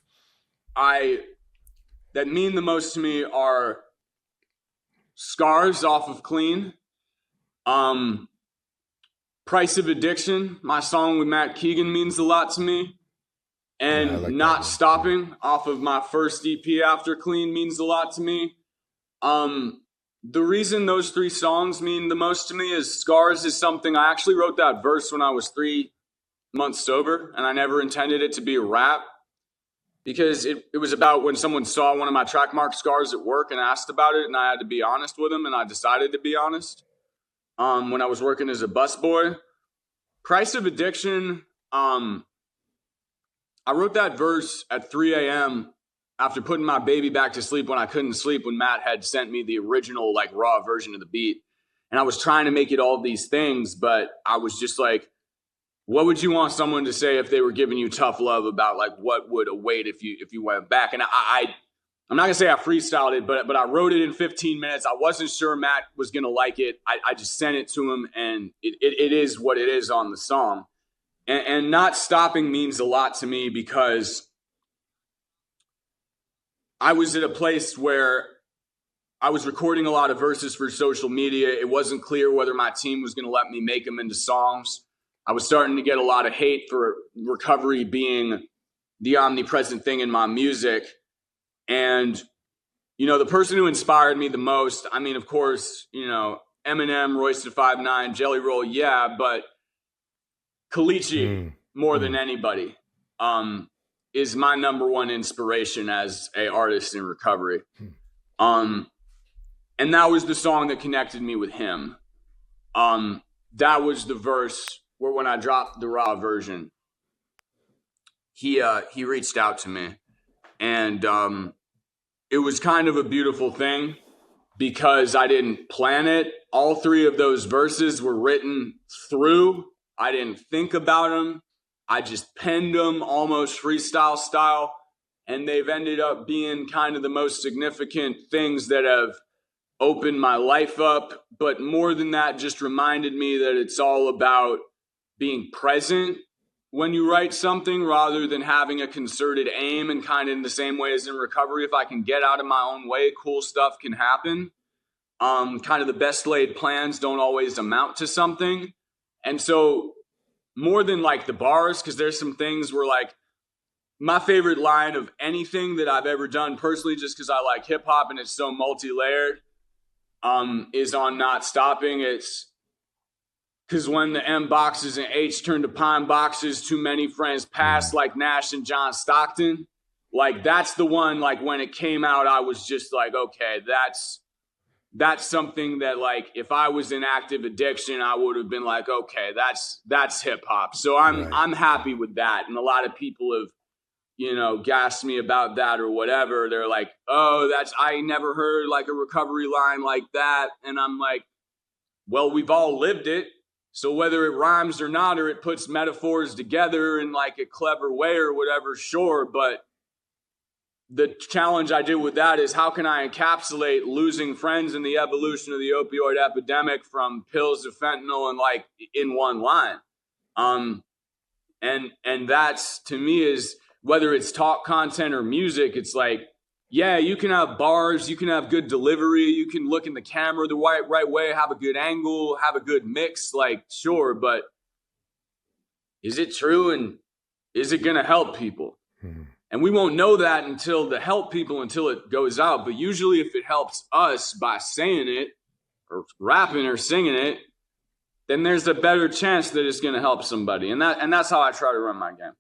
Speaker 2: that mean the most to me are Scars off of Clean, Price of Addiction, my song with Matt Keegan, means a lot to me. And like Not Stopping off of my first EP after Clean means a lot to me. The reason those three songs mean the most to me is Scars is something, I actually wrote that verse when I was 3 months sober, and I never intended it to be a rap because it was about when someone saw one of my track mark scars at work and asked about it, and I had to be honest with them, and I decided to be honest. When I was working as a busboy. Price of Addiction, I wrote that verse at 3 a.m. after putting my baby back to sleep when I couldn't sleep, when Matt had sent me the original, like, raw version of the beat. And I was trying to make it all these things, but I was just like, what would you want someone to say if they were giving you tough love about, like, what would await if you went back? And I'm not going to say I freestyled it, but I wrote it in 15 minutes. I wasn't sure Matt was going to like it. I just sent it to him, and it is what it is on the song. And Not Stopping means a lot to me because I was at a place where I was recording a lot of verses for social media. It wasn't clear whether my team was going to let me make them into songs. I was starting to get a lot of hate for recovery being the omnipresent thing in my music. And, you know, the person who inspired me the most, I mean, of course, you know, Eminem, Royce da 5'9", Jelly Roll, yeah, but Kalichi, more than anybody, is my number one inspiration as a artist in recovery. And that was the song that connected me with him. That was the verse where when I dropped the raw version, he reached out to me, and it was kind of a beautiful thing because I didn't plan it. All three of those verses were written through. I didn't think about them. I just penned them almost freestyle style, and they've ended up being kind of the most significant things that have opened my life up. But more than that, just reminded me that it's all about being present when you write something rather than having a concerted aim, and kind of in the same way as in recovery, if I can get out of my own way, cool stuff can happen. Kind of the best laid plans don't always amount to something. And so more than like the bars, because there's some things where like my favorite line of anything that I've ever done personally, just because I like hip hop and it's so multi-layered, is on Not Stopping. It's because when the M boxes and H turn to pine boxes, too many friends pass like Nash and John Stockton. Like that's the one, like when it came out, I was just like, okay, that's something that like, if I was in active addiction, I would have been like, okay, that's hip hop. So I'm happy with that. And a lot of people have, you know, gassed me about that or whatever. They're like, oh, I never heard like a recovery line like that. And I'm like, well, we've all lived it. So whether it rhymes or not, or it puts metaphors together in like a clever way or whatever, sure. But the challenge I did with that is how can I encapsulate losing friends in the evolution of the opioid epidemic from pills to fentanyl and like in one line. And that's, to me, is whether it's talk content or music, it's like, yeah, you can have bars, you can have good delivery, you can look in the camera the right way, have a good angle, have a good mix, like, sure, but is it true and is it going to help people? And we won't know that until it goes out. But usually if it helps us by saying it or rapping or singing it, then there's a better chance that it's going to help somebody. And that's how I try to run my game.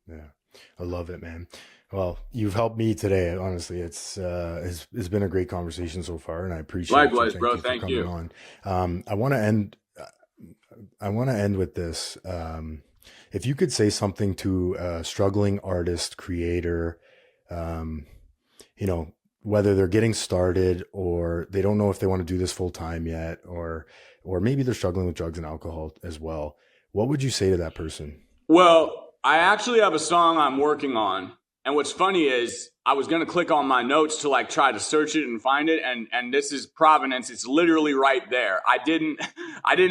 Speaker 1: Yeah. I love it, man. Well, you've helped me today. Honestly, it's been a great conversation so far, and I appreciate it.
Speaker 2: Likewise, bro. Thank you.
Speaker 1: On. I want to end with this. If you could say something to a struggling artist, creator, you know, whether they're getting started or they don't know if they want to do this full time yet, or maybe they're struggling with drugs and alcohol as well. what would you say to that person?
Speaker 2: Well, I actually have a song I'm working on. And what's funny is I was going to click on my notes to like try to search it and find it. And this is Provenance. It's literally right there. I didn't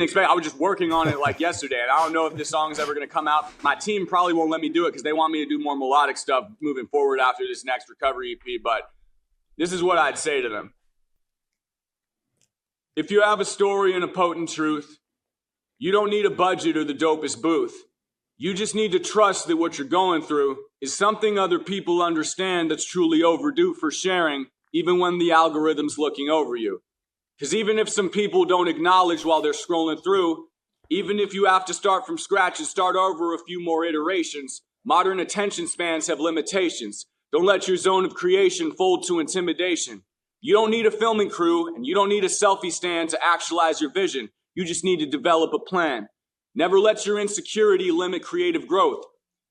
Speaker 2: expect, I was just working on it like yesterday. And I don't know if this song is ever going to come out. My team probably won't let me do it because they want me to do more melodic stuff moving forward after this next recovery EP. But this is what I'd say to them. If you have a story and a potent truth, you don't need a budget or the dopest booth. You just need to trust that what you're going through is something other people understand that's truly overdue for sharing, even when the algorithm's looking over you. Because even if some people don't acknowledge while they're scrolling through, even if you have to start from scratch and start over a few more iterations, modern attention spans have limitations. Don't let your zone of creation fold to intimidation. You don't need a filming crew and you don't need a selfie stand to actualize your vision. You just need to develop a plan. Never let your insecurity limit creative growth.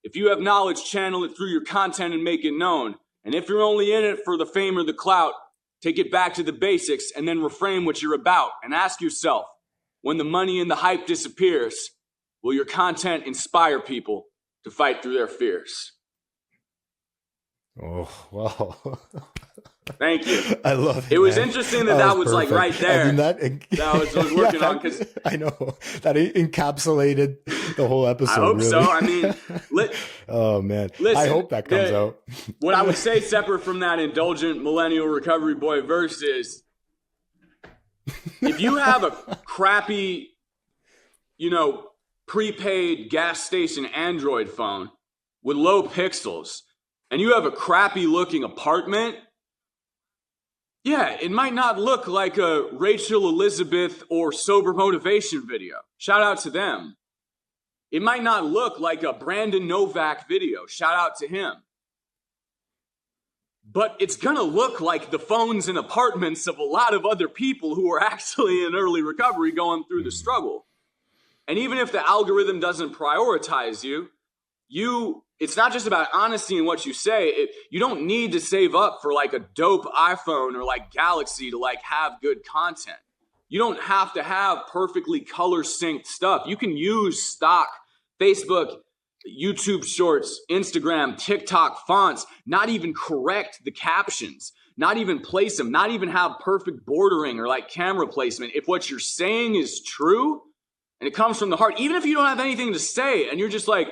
Speaker 2: If you have knowledge, channel it through your content and make it known. And if you're only in it for the fame or the clout, take it back to the basics and then reframe what you're about and ask yourself, when the money and the hype disappears, will your content inspire people to fight through their fears?
Speaker 1: Oh, wow.
Speaker 2: Thank you.
Speaker 1: I love it.
Speaker 2: It was interesting that was like right there. I mean, that was working on because
Speaker 1: I know that encapsulated the whole episode.
Speaker 2: I hope
Speaker 1: really.
Speaker 2: so. I mean,
Speaker 1: oh man,
Speaker 2: listen,
Speaker 1: I hope that comes out.
Speaker 2: What I would say, separate from that indulgent millennial recovery boy verse, is if you have a crappy, prepaid gas station Android phone with low pixels, and you have a crappy looking apartment. Yeah, it might not look like a Rachel Elizabeth or Sober Motivation video. Shout out to them. It might not look like a Brandon Novak video. Shout out to him. But it's going to look like the phones and apartments of a lot of other people who are actually in early recovery going through the struggle. And even if the algorithm doesn't prioritize you, it's not just about honesty in what you say. You don't need to save up for like a dope iPhone or like Galaxy to like have good content. You don't have to have perfectly color synced stuff. You can use stock Facebook, YouTube shorts, Instagram, TikTok fonts, not even correct the captions, not even place them, not even have perfect bordering or like camera placement. If what you're saying is true and it comes from the heart, even if you don't have anything to say and you're just like,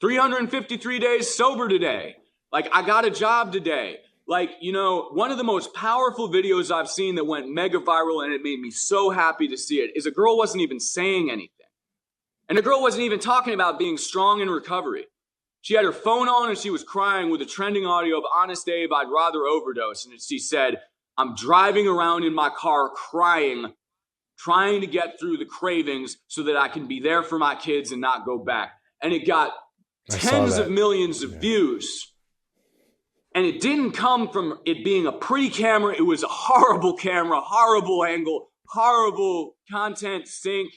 Speaker 2: 353 days sober today. Like, I got a job today. Like, one of the most powerful videos I've seen that went mega viral, and it made me so happy to see it, is a girl wasn't even saying anything. And the girl wasn't even talking about being strong in recovery. She had her phone on and she was crying with a trending audio of Honest Abe, I'd rather overdose. And she said, I'm driving around in my car crying, trying to get through the cravings so that I can be there for my kids and not go back. And it got tens of millions of views. And it didn't come from it being a pretty camera. It was a horrible camera, horrible angle, horrible content sync.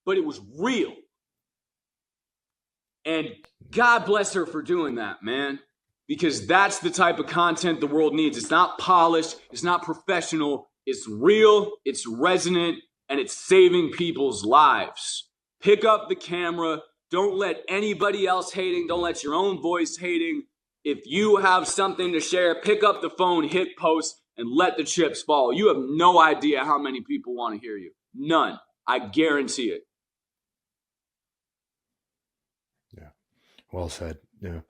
Speaker 2: But it was real. And God bless her for doing that, man. Because that's the type of content the world needs. It's not polished. It's not professional. It's real. It's resonant. And it's saving people's lives. Pick up the camera. Don't let anybody else hating. Don't let your own voice hating. If you have something to share, pick up the phone, hit post, and let the chips fall. You have no idea how many people want to hear you. None. I guarantee it.
Speaker 1: Yeah. Well said. Yeah.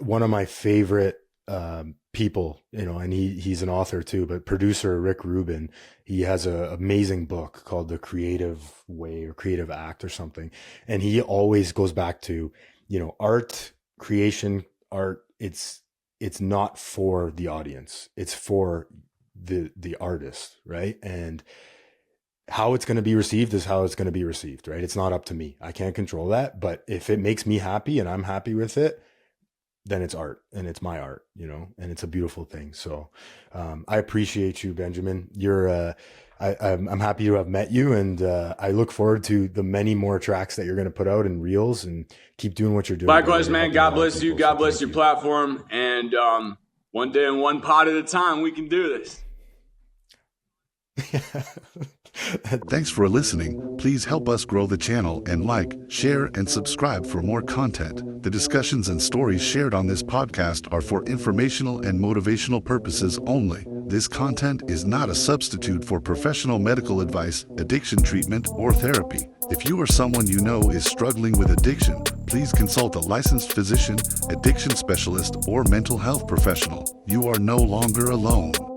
Speaker 1: One of my favorite people, and he's an author too, but producer Rick Rubin, he has an amazing book called The Creative Way or Creative Act or something. And he always goes back to, art, creation, art. It's not for the audience. It's for the artist, right? And how it's going to be received is how it's going to be received, right? It's not up to me. I can't control that. But if it makes me happy and I'm happy with it, then it's art and it's my art, and it's a beautiful thing. So I appreciate you, Benjamin. I'm happy to have met you, and I look forward to the many more tracks that you're going to put out and reels, and keep doing what you're doing.
Speaker 2: Likewise, man. God bless you. God bless your platform. And one day and one pod at a time, we can do this.
Speaker 3: Thanks for listening. Please help us grow the channel and like, share, and subscribe for more content. The discussions and stories shared on this podcast are for informational and motivational purposes only. This content is not a substitute for professional medical advice, addiction treatment, or therapy. If you or someone you know is struggling with addiction, please consult a licensed physician, addiction specialist, or mental health professional. You are no longer alone.